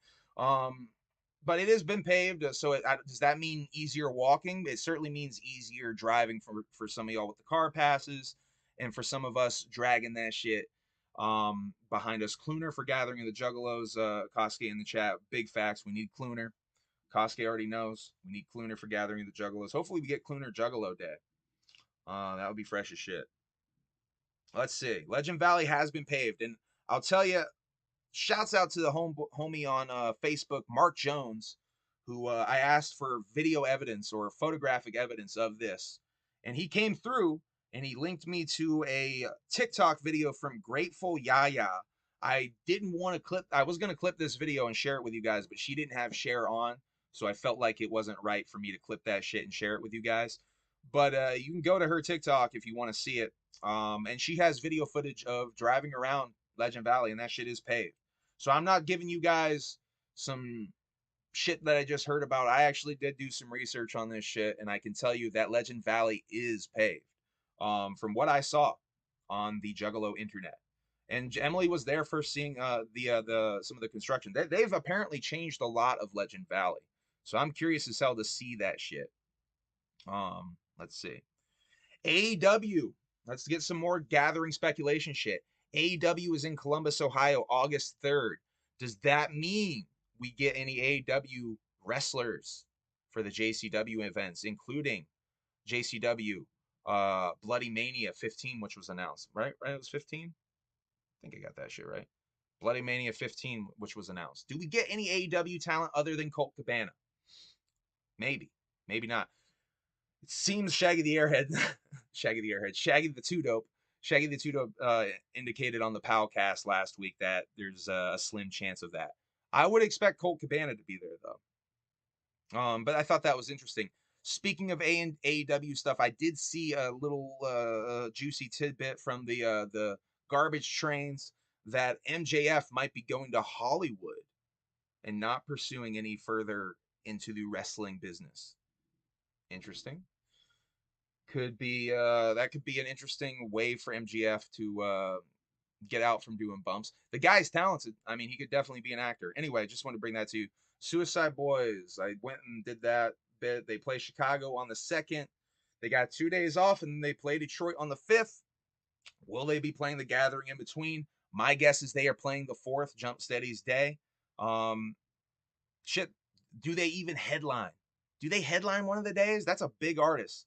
But it has been paved, so does that mean easier walking? It certainly means easier driving for some of y'all with the car passes, and for some of us dragging that shit behind us. Cluner for Gathering of the Juggalos. Kosuke in the chat. Big facts. We need Cluner. Kosuke already knows. We need Cluner for Gathering of the Juggalos. Hopefully we get Cluner Juggalo Day. That would be fresh as shit. Let's see. Legend Valley has been paved, and I'll tell you, shouts out to the homie on Facebook, Mark Jones, who I asked for video evidence or photographic evidence of this. And he came through and he linked me to a TikTok video from Grateful Yaya. I didn't want to clip, I was going to clip this video and share it with you guys, but she didn't have share on. So I felt like it wasn't right for me to clip that shit and share it with you guys. But you can go to her TikTok if you want to see it. And she has video footage of driving around Legend Valley, and that shit is paved. So I'm not giving you guys some shit that I just heard about, I actually did do some research on this shit, and I can tell you that Legend Valley is paved. From what I saw on the Juggalo internet, and Emily was there first seeing the some of the construction. They've apparently changed a lot of Legend Valley, so I'm curious as hell to see that shit. Let's see. AEW. Let's get some more gathering speculation shit. AEW is in Columbus, Ohio, August 3rd. Does that mean we get any AEW wrestlers for the JCW events, including JCW Bloody Mania 15, which was announced, right? Right, it was 15. I think I got that shit right. Bloody Mania 15, which was announced. Do we get any AEW talent other than Colt Cabana? Maybe, maybe not. It seems Shaggy the Airhead, Shaggy the Two Dope, Shaggy the Two Dope indicated on the Palcast last week that there's a slim chance of that. I would expect Colt Cabana to be there though. But I thought that was interesting. Speaking of AEW stuff, I did see a little juicy tidbit from the garbage trains that MJF might be going to Hollywood and not pursuing any further into the wrestling business. Interesting. Could be that could be an interesting way for MGF to get out from doing bumps. The guy's talented. I mean, he could definitely be an actor. Anyway, I just want to bring that to you. Suicide Boys. I went and did that bit. They play Chicago on the 2nd. They got 2 days off, and they play Detroit on the 5th. Will they be playing the Gathering in between? My guess is they are playing the 4th, Jump Steady's day. Shit. Do they even headline? Do they headline one of the days? That's a big artist.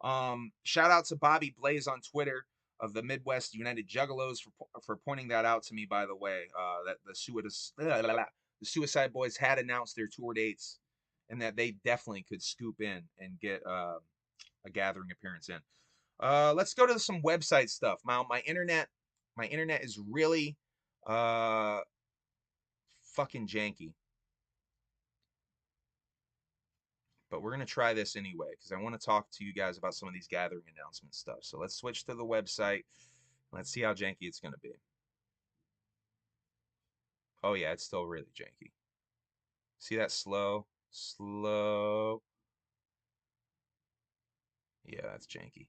Shout out to Bobby Blaze on Twitter of the Midwest United Juggalos for pointing that out to me. By the way, that the Suicide Boys had announced their tour dates, and that they definitely could scoop in and get a gathering appearance in. Let's go to some website stuff. My internet is really fucking janky. But we're going to try this anyway because I want to talk to you guys about some of these gathering announcement stuff. So let's switch to the website. Let's see how janky it's going to be. Oh, yeah, it's still really janky. See that slow? Slow. Yeah, that's janky.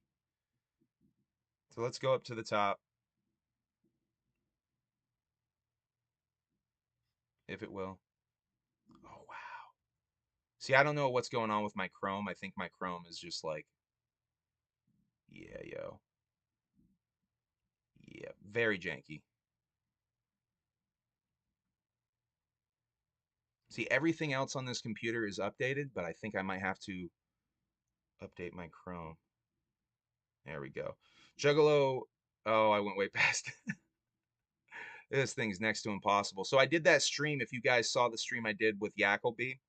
So let's go up to the top. If it will. Oh, wow. See, I don't know what's going on with my Chrome. I think my Chrome is just like, yeah, yo. Yeah, very janky. See, everything else on this computer is updated, but I think I might have to update my Chrome. There we go. Juggalo. Oh, I went way past. This thing's next to impossible. So I did that stream. If you guys saw the stream I did with Yackle, which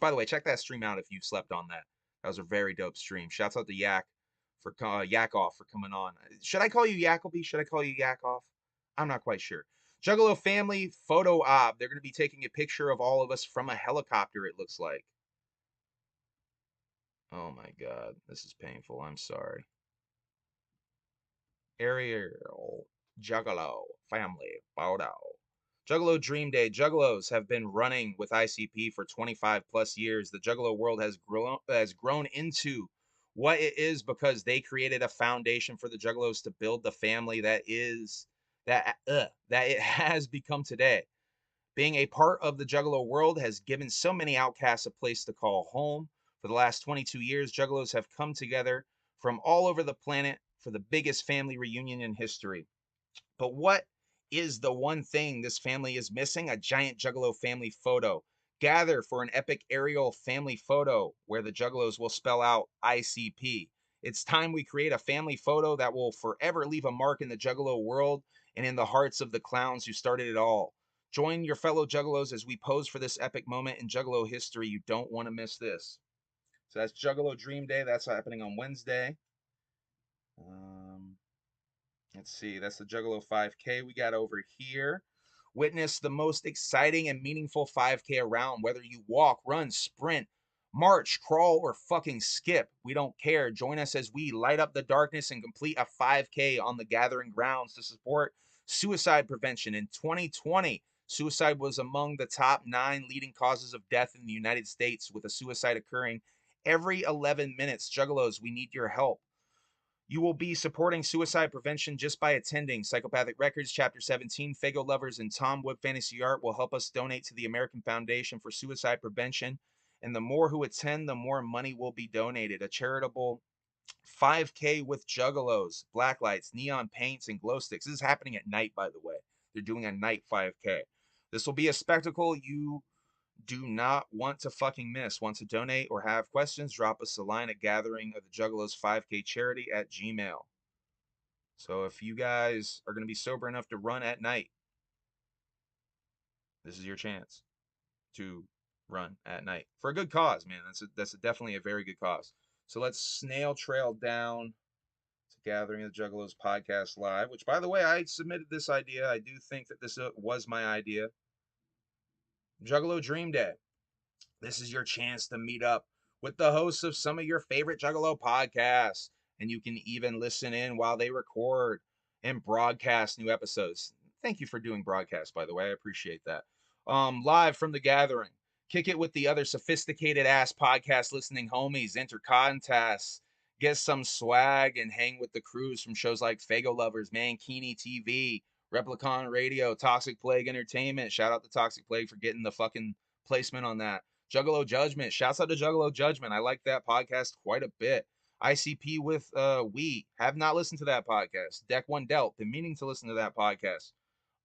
by the way, check that stream out if you slept on that. That was a very dope stream. Shouts out to Yak for Yak Off for coming on. Should I call you Yackle? Should I call you Yak Off? I'm not quite sure. Juggalo family photo op. They're going to be taking a picture of all of us from a helicopter, it looks like. Oh my God. This is painful. I'm sorry. Ariel, Juggalo, family, photo. Juggalo Dream Day. Juggalos have been running with ICP for 25 plus years. The Juggalo world has grown into what it is because they created a foundation for the Juggalos to build the family that it has become today. Being a part of the Juggalo world has given so many outcasts a place to call home. For the last 22 years, Juggalos have come together from all over the planet for the biggest family reunion in history. But what is the one thing this family is missing? A giant Juggalo family photo. Gather for an epic aerial family photo where the Juggalos will spell out ICP. It's time we create a family photo that will forever leave a mark in the Juggalo world and in the hearts of the clowns who started it all. Join your fellow Juggalos as we pose for this epic moment in Juggalo history. You don't want to miss this. So that's Juggalo Dream Day. That's happening on Wednesday. Let's see. That's the Juggalo 5K we got over here. Witness the most exciting and meaningful 5K around. Whether you walk, run, sprint, march, crawl, or fucking skip, we don't care. Join us as we light up the darkness and complete a 5K on the Gathering grounds to support suicide prevention in 2020. Suicide was among the top 9 leading causes of death in the United States, with a suicide occurring every 11 minutes. Juggalos, we need your help. You will be supporting suicide prevention just by attending. Psychopathic Records, Chapter 17, Fago Lovers, and Tom Wood Fantasy Art will help us donate to the American Foundation for Suicide Prevention. And the more who attend, the more money will be donated. A charitable 5K with Juggalos, black lights, neon paints, and glow sticks. This is happening at night, by the way. They're doing a night 5K. This will be a spectacle you do not want to fucking miss. Want to donate or have questions? Drop us a line at Gathering of the Juggalos 5K Charity at Gmail. So if you guys are going to be sober enough to run at night, this is your chance to run at night for a good cause, man. That's definitely a very good cause. So let's snail trail down to Gathering of the Juggalos podcast live. Which, by the way, I submitted this idea. I do think that this was my idea. Juggalo Dream Day. This is your chance to meet up with the hosts of some of your favorite Juggalo podcasts. And you can even listen in while they record and broadcast new episodes. Thank you for doing broadcasts, by the way. I appreciate that. Live from the Gathering. Kick it with the other sophisticated ass podcast listening homies. Enter contests. Get some swag and hang with the crews from shows like Fago Lovers, Mankini TV, Replicon Radio, Toxic Plague Entertainment. Shout out to Toxic Plague for getting the fucking placement on that. Juggalo Judgment. Shouts out to Juggalo Judgment. I like that podcast quite a bit. ICP with We. Have not listened to that podcast. Deck One Dealt. Been meaning to listen to that podcast.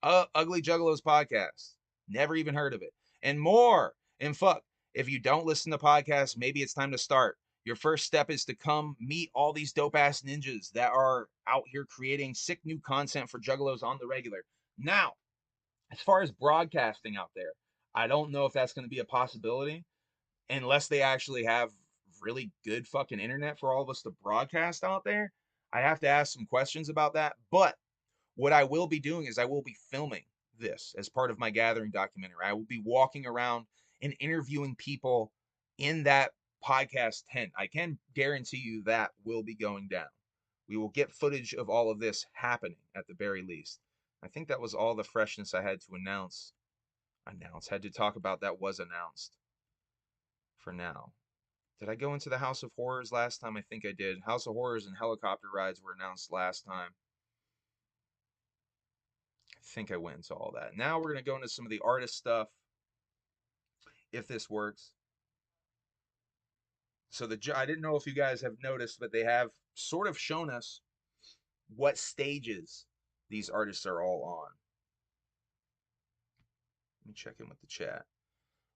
Ugly Juggalos podcast. Never even heard of it. And more. And fuck, if you don't listen to podcasts, maybe it's time to start. Your first step is to come meet all these dope ass ninjas that are out here creating sick new content for Juggalos on the regular. Now, as far as broadcasting out there, I don't know if that's going to be a possibility unless they actually have really good fucking internet for all of us to broadcast out there. I have to ask some questions about that. But what I will be doing is I will be filming this as part of my Gathering documentary. I will be walking around and interviewing people in that podcast tent. I can guarantee you that will be going down. We will get footage of all of this happening at the very least. I think that was all the freshness I had to had to talk about that was announced for now. Did I go into the House of Horrors last time? I think I did. House of Horrors and helicopter rides were announced last time. I think I went into all that. Now we're going to go into some of the artist stuff, if this works. So I didn't know if you guys have noticed, but they have sort of shown us what stages these artists are all on. Let me check in with the chat.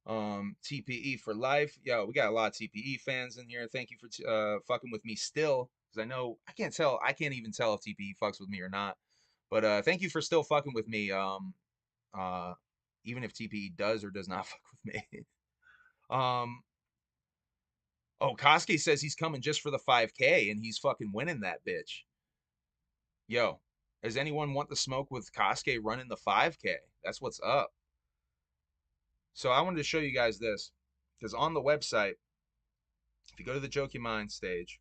TPE for life. Yo, we got a lot of TPE fans in here. Thank you for fucking with me still, because I know I can't even tell if TPE fucks with me or not. But thank you for still fucking with me. Even if TPE does or does not fuck with me. Oh, Kosuke says he's coming just for the 5K and he's fucking winning that bitch. Yo, does anyone want the smoke with Kosuke running the 5K? That's what's up. So I wanted to show you guys this, because on the website, if you go to the Joke Your Mind stage,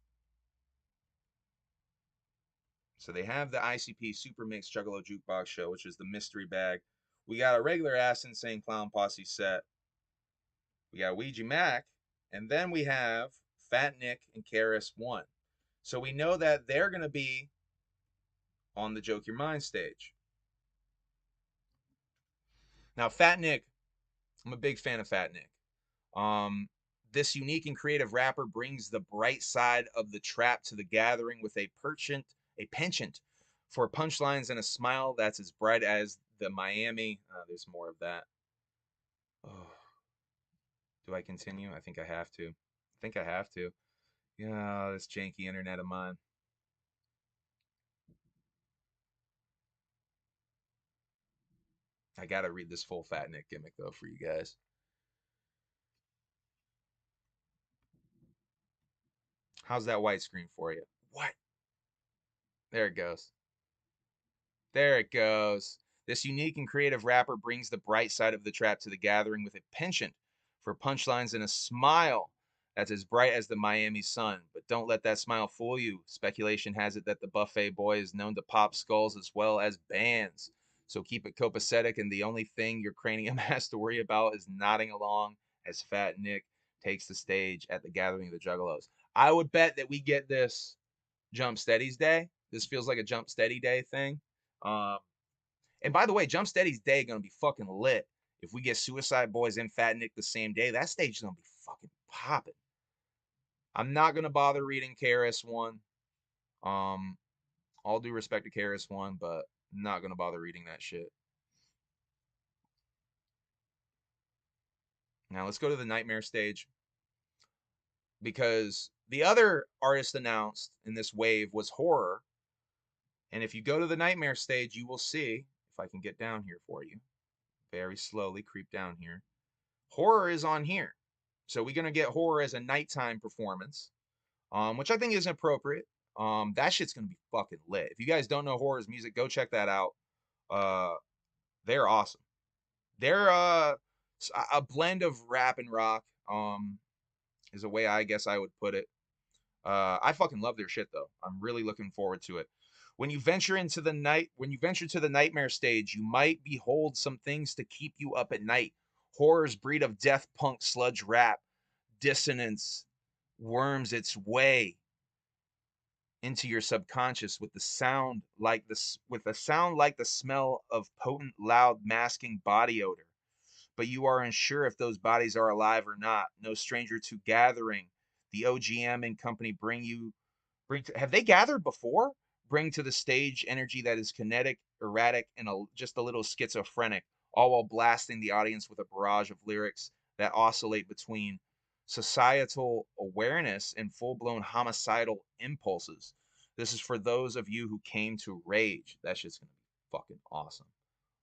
so they have the ICP Super Mix Juggalo Jukebox Show, which is the mystery bag. We got a regular ass insane clown posse set. We got Ouija Macc, and then we have Fat Nick and KRS One. So we know that they're gonna be on the Joke Your Mind stage. Now, Fat Nick, I'm a big fan of Fat Nick. This unique and creative rapper brings the bright side of the trap to the gathering with a penchant for punchlines and a smile that's as bright as the Miami. There's more of that. Oh. Do I continue? I think I have to. Yeah, this janky internet of mine. I gotta read this full Fat Nick gimmick though for you guys. How's that white screen for you? What? There it goes. There it goes. This unique and creative rapper brings the bright side of the trap to the gathering with a penchant for punchlines and a smile that's as bright as the Miami sun. But don't let that smile fool you. Speculation has it that the Buffet Boy is known to pop skulls as well as bands. So keep it copacetic, and the only thing your cranium has to worry about is nodding along as Fat Nick takes the stage at the Gathering of the Juggalos. I would bet that we get this Jump Steady's Day. This feels like a Jump Steady Day thing. Um, and by the way, Jump Steady's Day gonna be fucking lit. If we get Suicide Boys and Fat Nick the same day, that stage is gonna be fucking popping. I'm not gonna bother reading KRS-One. Um, all due respect to KRS-One, but not gonna bother reading that shit. Now let's go to the Nightmare stage, because the other artist announced in this wave was Horror. And if you go to the Nightmare stage, you will see, if I can get down here for you, very slowly creep down here. Horror is on here. So we're going to get Horror as a nighttime performance, which I think is appropriate. That shit's going to be fucking lit. If you guys don't know Horror's music, go check that out. They're awesome. They're a blend of rap and rock, is a way I guess I would put it. I fucking love their shit though. I'm really looking forward to it. When you venture to the Nightmare stage, you might behold some things to keep you up at night. Horror's breed of death punk sludge rap dissonance worms its way into your subconscious with the sound like the smell of potent, loud, masking body odor. But you are unsure if those bodies are alive or not. No stranger to Gathering. The OGM and company have they gathered before? Bring to the stage energy that is kinetic, erratic, and just a little schizophrenic, all while blasting the audience with a barrage of lyrics that oscillate between societal awareness and full-blown homicidal impulses. This is for those of you who came to rage. That shit's gonna be fucking awesome.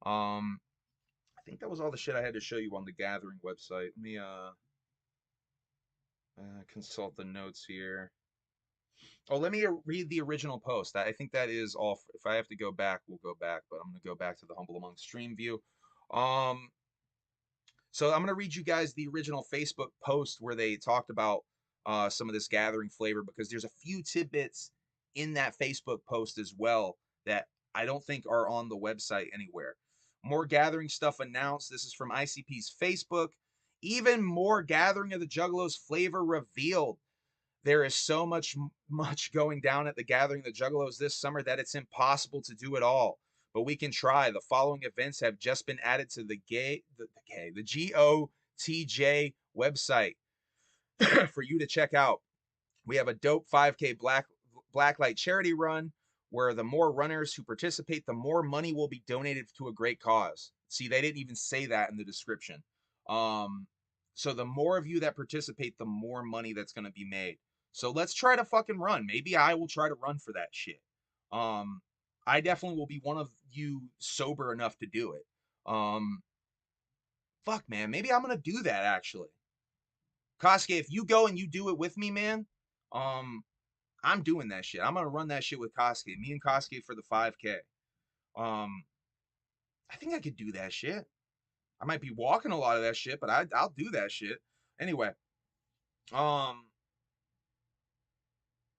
I think that was all the shit I had to show you on the Gathering website. Let me consult the notes here. Oh, let me read the original post. I think that is all. If I have to go back, we'll go back. But I'm going to go back to the Humble Among stream view. So I'm going to read you guys the original Facebook post where they talked about some of this Gathering flavor, because there's a few tidbits in that Facebook post as well that I don't think are on the website anywhere. More Gathering stuff announced. This is from ICP's Facebook. Even more Gathering of the Juggalos flavor revealed. There is so much going down at the Gathering of the Juggalos this summer that it's impossible to do it all. But we can try. The following events have just been added to the GOTJ website for you to check out. We have a dope 5K blacklight charity run, where the more runners who participate, the more money will be donated to a great cause. See, they didn't even say that in the description. So the more of you that participate, the more money that's going to be made. So let's try to fucking run. Maybe I will try to run for that shit. I definitely will be one of you sober enough to do it. Fuck, man. Maybe I'm going to do that, actually. Kosuke, if you go and you do it with me, man, I'm doing that shit. I'm going to run that shit with Kosuke. Me and Kosuke for the 5K. I think I could do that shit. I might be walking a lot of that shit, but I'll do that shit. Anyway,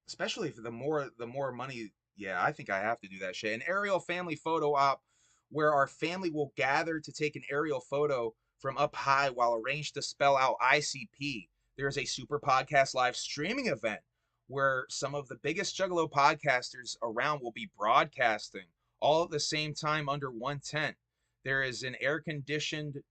especially for the more money, yeah, I think I have to do that shit. An aerial family photo op where our family will gather to take an aerial photo from up high while arranged to spell out ICP. There's a super podcast live streaming event where some of the biggest Juggalo podcasters around will be broadcasting all at the same time under one tent. There is an air-conditioned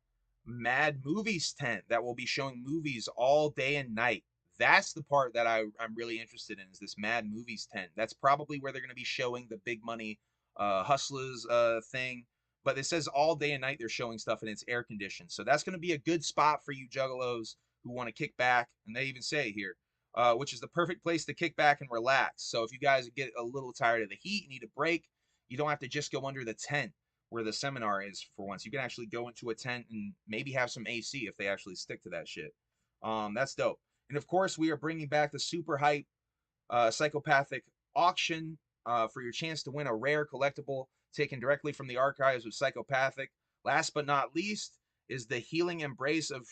Mad Movies tent that will be showing movies all day and night. That's the part that I'm really interested in, is this Mad Movies tent. That's probably where they're going to be showing the big money Hustlers thing. But it says all day and night they're showing stuff, and it's air conditioned. So that's going to be a good spot for you Juggalos who want to kick back. And they even say here, which is the perfect place to kick back and relax. So if you guys get a little tired of the heat, need a break, you don't have to just go under the tent where the seminar is for once. You can actually go into a tent and maybe have some AC if they actually stick to that shit. That's dope. And of course, we are bringing back the super hype psychopathic auction for your chance to win a rare collectible taken directly from the archives of Psychopathic. Last but not least is the healing embrace of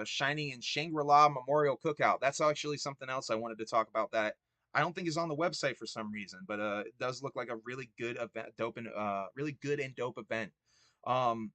Shining in Shangri-La Memorial Cookout. That's actually something else I wanted to talk about that I don't think is on the website for some reason, but it does look like a really good event, really good and dope event. Um,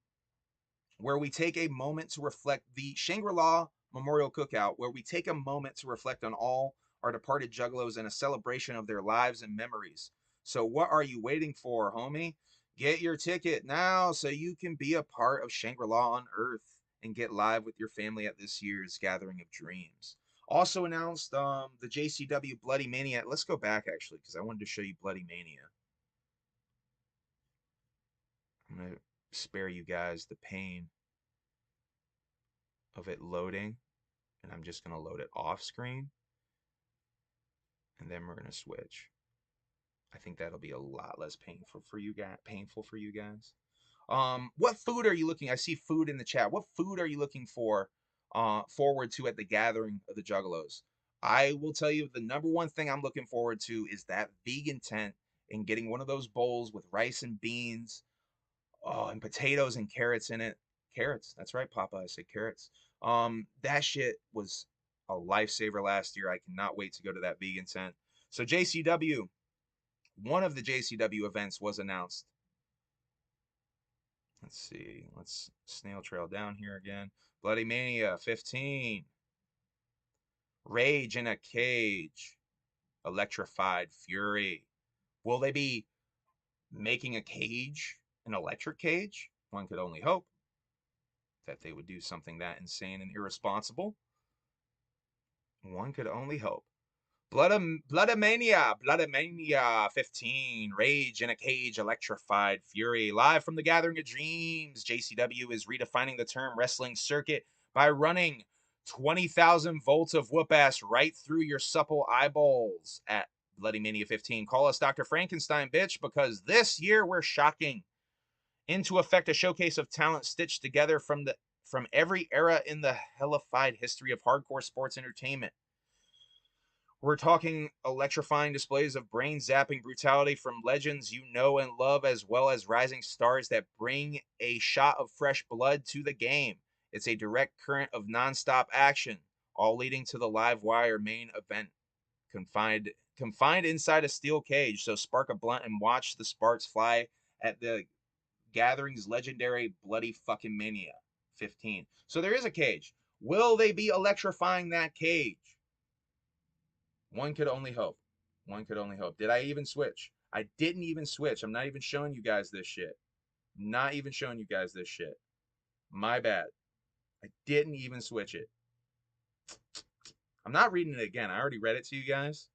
where we take a moment to reflect the Shangri-La Memorial Cookout, where we take a moment to reflect on all our departed juggalos in a celebration of their lives and memories. So what are you waiting for, homie? Get your ticket now so you can be a part of Shangri-La on Earth and get live with your family at this year's Gathering of Dreams. Also announced the JCW Bloody Mania. Let's go back actually because I wanted to show you Bloody Mania. I'm going to spare you guys the pain of it loading, and I'm just going to load it off screen, and then we're going to switch. I think that'll be a lot less painful for you guys. What food are you looking? I see food in the chat. What food are you looking for forward to at the Gathering of the Juggalos? I will tell you the number one thing I'm looking forward to is that vegan tent and getting one of those bowls with rice and beans, oh, and potatoes and carrots in it. Carrots. That's right, Papa. I said carrots. That shit was a lifesaver last year. I cannot wait to go to that vegan tent. So JCW, one of the JCW events was announced. Let's see. Let's snail trail down here again. Bloody Mania 15. Rage in a Cage. Electrified Fury. Will they be making a cage an electric cage? One could only hope that they would do something that insane and irresponsible. One could only hope. Bloodomania 15, Rage in a Cage, Electrified Fury. Live from the Gathering of Dreams, JCW is redefining the term wrestling circuit by running 20,000 volts of whoop ass right through your supple eyeballs at Bloody Mania 15. Call us Dr. Frankenstein, bitch, because this year we're shocking into effect a showcase of talent stitched together from every era in the hellified history of hardcore sports entertainment. We're talking electrifying displays of brain zapping brutality from legends you know and love, as well as rising stars that bring a shot of fresh blood to the game. It's a direct current of nonstop action, all leading to the live wire main event, confined inside a steel cage. So spark a blunt and watch the sparks fly at the Gathering's legendary Bloody Fucking Mania 15. So there is a cage. Will they be electrifying that cage? One could only hope. One could only hope. Did I even switch? I didn't even switch. I'm not even showing you guys this shit. Not even showing you guys this shit. My bad. I didn't even switch it. I'm not reading it again. I already read it to you guys.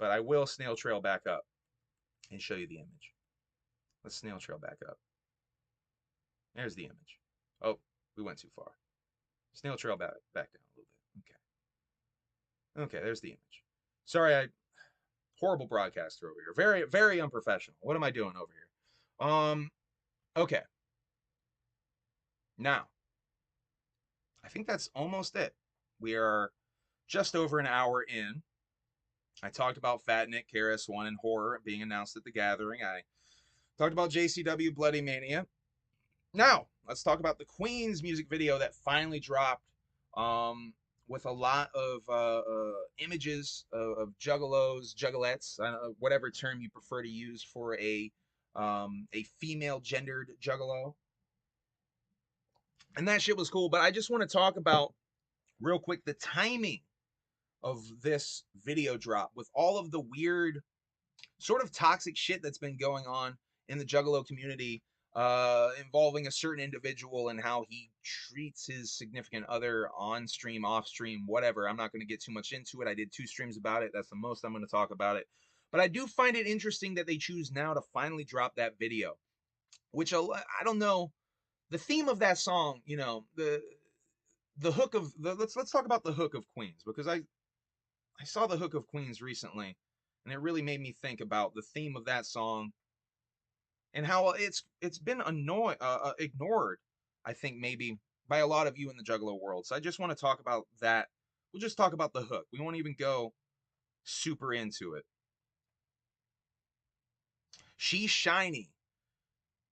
But I will snail trail back up and show you the image. Let's snail trail back up. There's the image. Oh, we went too far. Snail trail back down a little bit. Okay. Okay, there's the image. Sorry, horrible broadcaster over here. Very, very unprofessional. What am I doing over here? Okay. Now, I think that's almost it. We are just over an hour in. I talked about Fat Nick, KRS-One, and Horror being announced at the Gathering. I talked about JCW Bloody Mania. Now, let's talk about the Queen's music video that finally dropped with a lot of images of juggalos, juggalettes, whatever term you prefer to use for a female gendered juggalo. And that shit was cool, but I just want to talk about real quick the timing of this video drop with all of the weird sort of toxic shit that's been going on in the juggalo community involving a certain individual and how he treats his significant other on stream, off stream, whatever. I'm not going to get too much into it. I did 2 streams about it. That's the most I'm going to talk about it. But I do find it interesting that they choose now to finally drop that video, which I don't know. The theme of that song, you know, the hook of let's talk about the hook of Queens, because I saw the hook of Queens recently, and it really made me think about the theme of that song and how it's been ignored, I think maybe by a lot of you in the Juggalo world. So I just want to talk about that. We'll just talk about the hook. We won't even go super into it. She's shiny.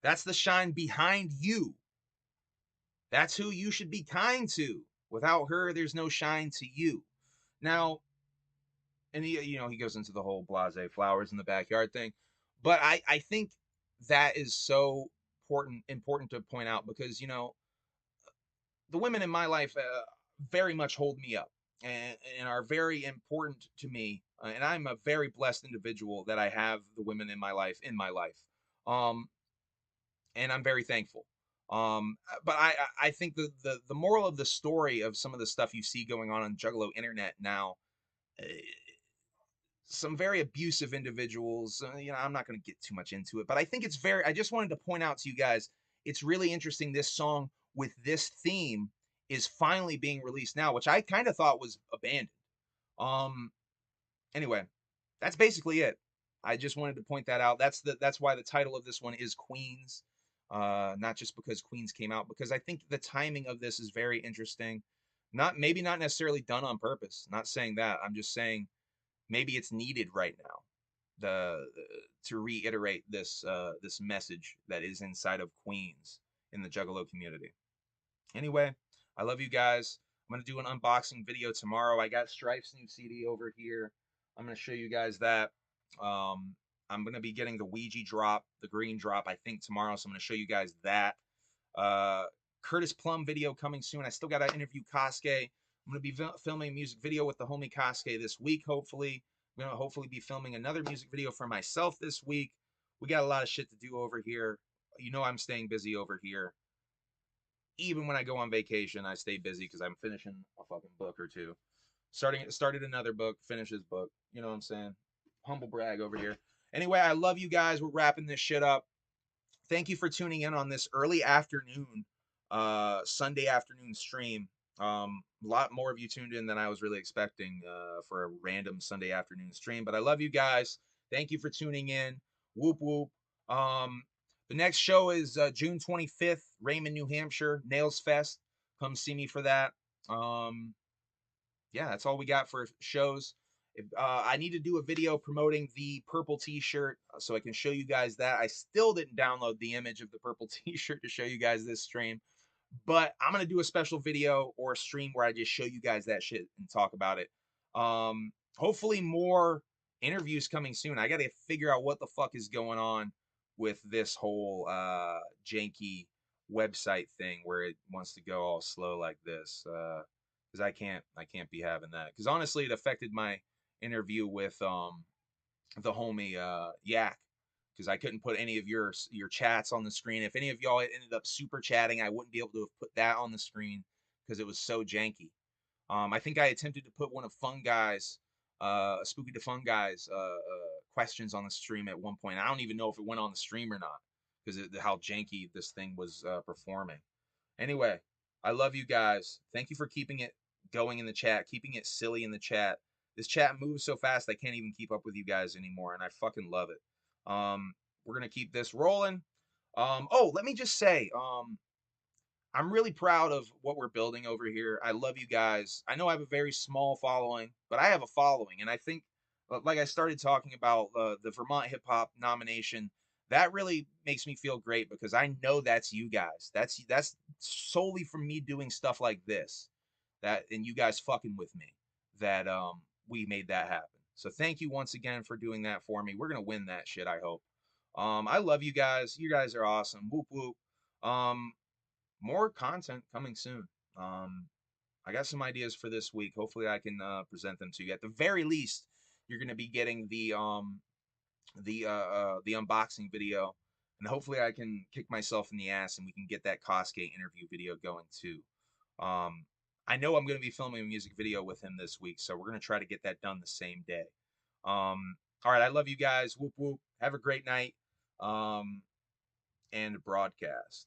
That's the shine behind you. That's who you should be kind to. Without her, there's no shine to you. Now, and he goes into the whole blase flowers in the backyard thing, but I think that is so important to point out because the women in my life very much hold me up and are very important to me. And I'm a very blessed individual that I have the women in my life. Um, and I'm very thankful. But I think the moral of the story of some of the stuff you see going on Juggalo internet now, uh, some very abusive individuals. I'm not going to get too much into it, but I think it's very. I just wanted to point out to you guys, it's really interesting. This song with this theme is finally being released now, which I kind of thought was abandoned. Um. Anyway, that's basically it. I just wanted to point that out. That's why the title of this one is Queens. Not just because Queens came out, because I think the timing of this is very interesting. Not necessarily done on purpose. Not saying that. I'm just saying maybe it's needed right now to reiterate this message that is inside of Queens in the Juggalo community. Anyway, I love you guys. I'm gonna do an unboxing video tomorrow. I got Strife's new CD over here. I'm gonna show you guys that. Um, I'm gonna be getting the Ouija drop, the green drop, I think tomorrow. So I'm gonna show you guys that. Uh, Curtis Plum video coming soon. I still gotta interview Kosuke. I'm gonna be filming a music video with the homie Kosuke this week. Hopefully, I'm gonna hopefully be filming another music video for myself this week. We got a lot of shit to do over here. I'm staying busy over here. Even when I go on vacation, I stay busy because I'm finishing a fucking book or two. Started another book, finish his book. You know what I'm saying? Humble brag over here. Anyway, I love you guys. We're wrapping this shit up. Thank you for tuning in on this early afternoon, Sunday afternoon stream. A lot more of you tuned in than I was really expecting for a random Sunday afternoon stream. But I love you guys. Thank you for tuning in. Whoop whoop. Um, the next show is June 25th, Raymond, New Hampshire, Nails Fest. Come see me for that. Um, yeah, that's all we got for shows. I need to do a video promoting the purple t-shirt so I can show you guys that. I still didn't download the image of the purple t-shirt to show you guys this stream, but I'm going to do a special video or a stream where I just show you guys that shit and talk about it. Hopefully more interviews coming soon. I got to figure out what the fuck is going on with this whole janky website thing where it wants to go all slow like this. Because I can't be having that. Because honestly, it affected my interview with the homie Yak. Because I couldn't put any of your chats on the screen. If any of y'all ended up super chatting, I wouldn't be able to have put that on the screen because it was so janky. I think I attempted to put one of Spooky the Fun Guy's questions on the stream at one point. I don't even know if it went on the stream or not because how janky this thing was performing. Anyway, I love you guys. Thank you for keeping it going in the chat, keeping it silly in the chat. This chat moves so fast I can't even keep up with you guys anymore, and I fucking love it. We're gonna keep this rolling. Oh, let me just say, I'm really proud of what we're building over here. I love you guys. I know I have a very small following, but I have a following, and I think, like I started talking about the Vermont Hip Hop nomination, that really makes me feel great because I know that's you guys. That's solely from me doing stuff like this, that and you guys fucking with me, that we made that happen. So thank you once again for doing that for me. We're gonna win that shit, I hope. I love you guys. You guys are awesome. Whoop whoop. Um, More content coming soon. I got some ideas for this week. Hopefully, I can present them to you. At the very least, you're going to be getting the unboxing video, and hopefully, I can kick myself in the ass and we can get that Kosuke interview video going too. Um, I know I'm going to be filming a music video with him this week, so we're going to try to get that done the same day. All right, I love you guys. Whoop whoop. Have a great night. And broadcast.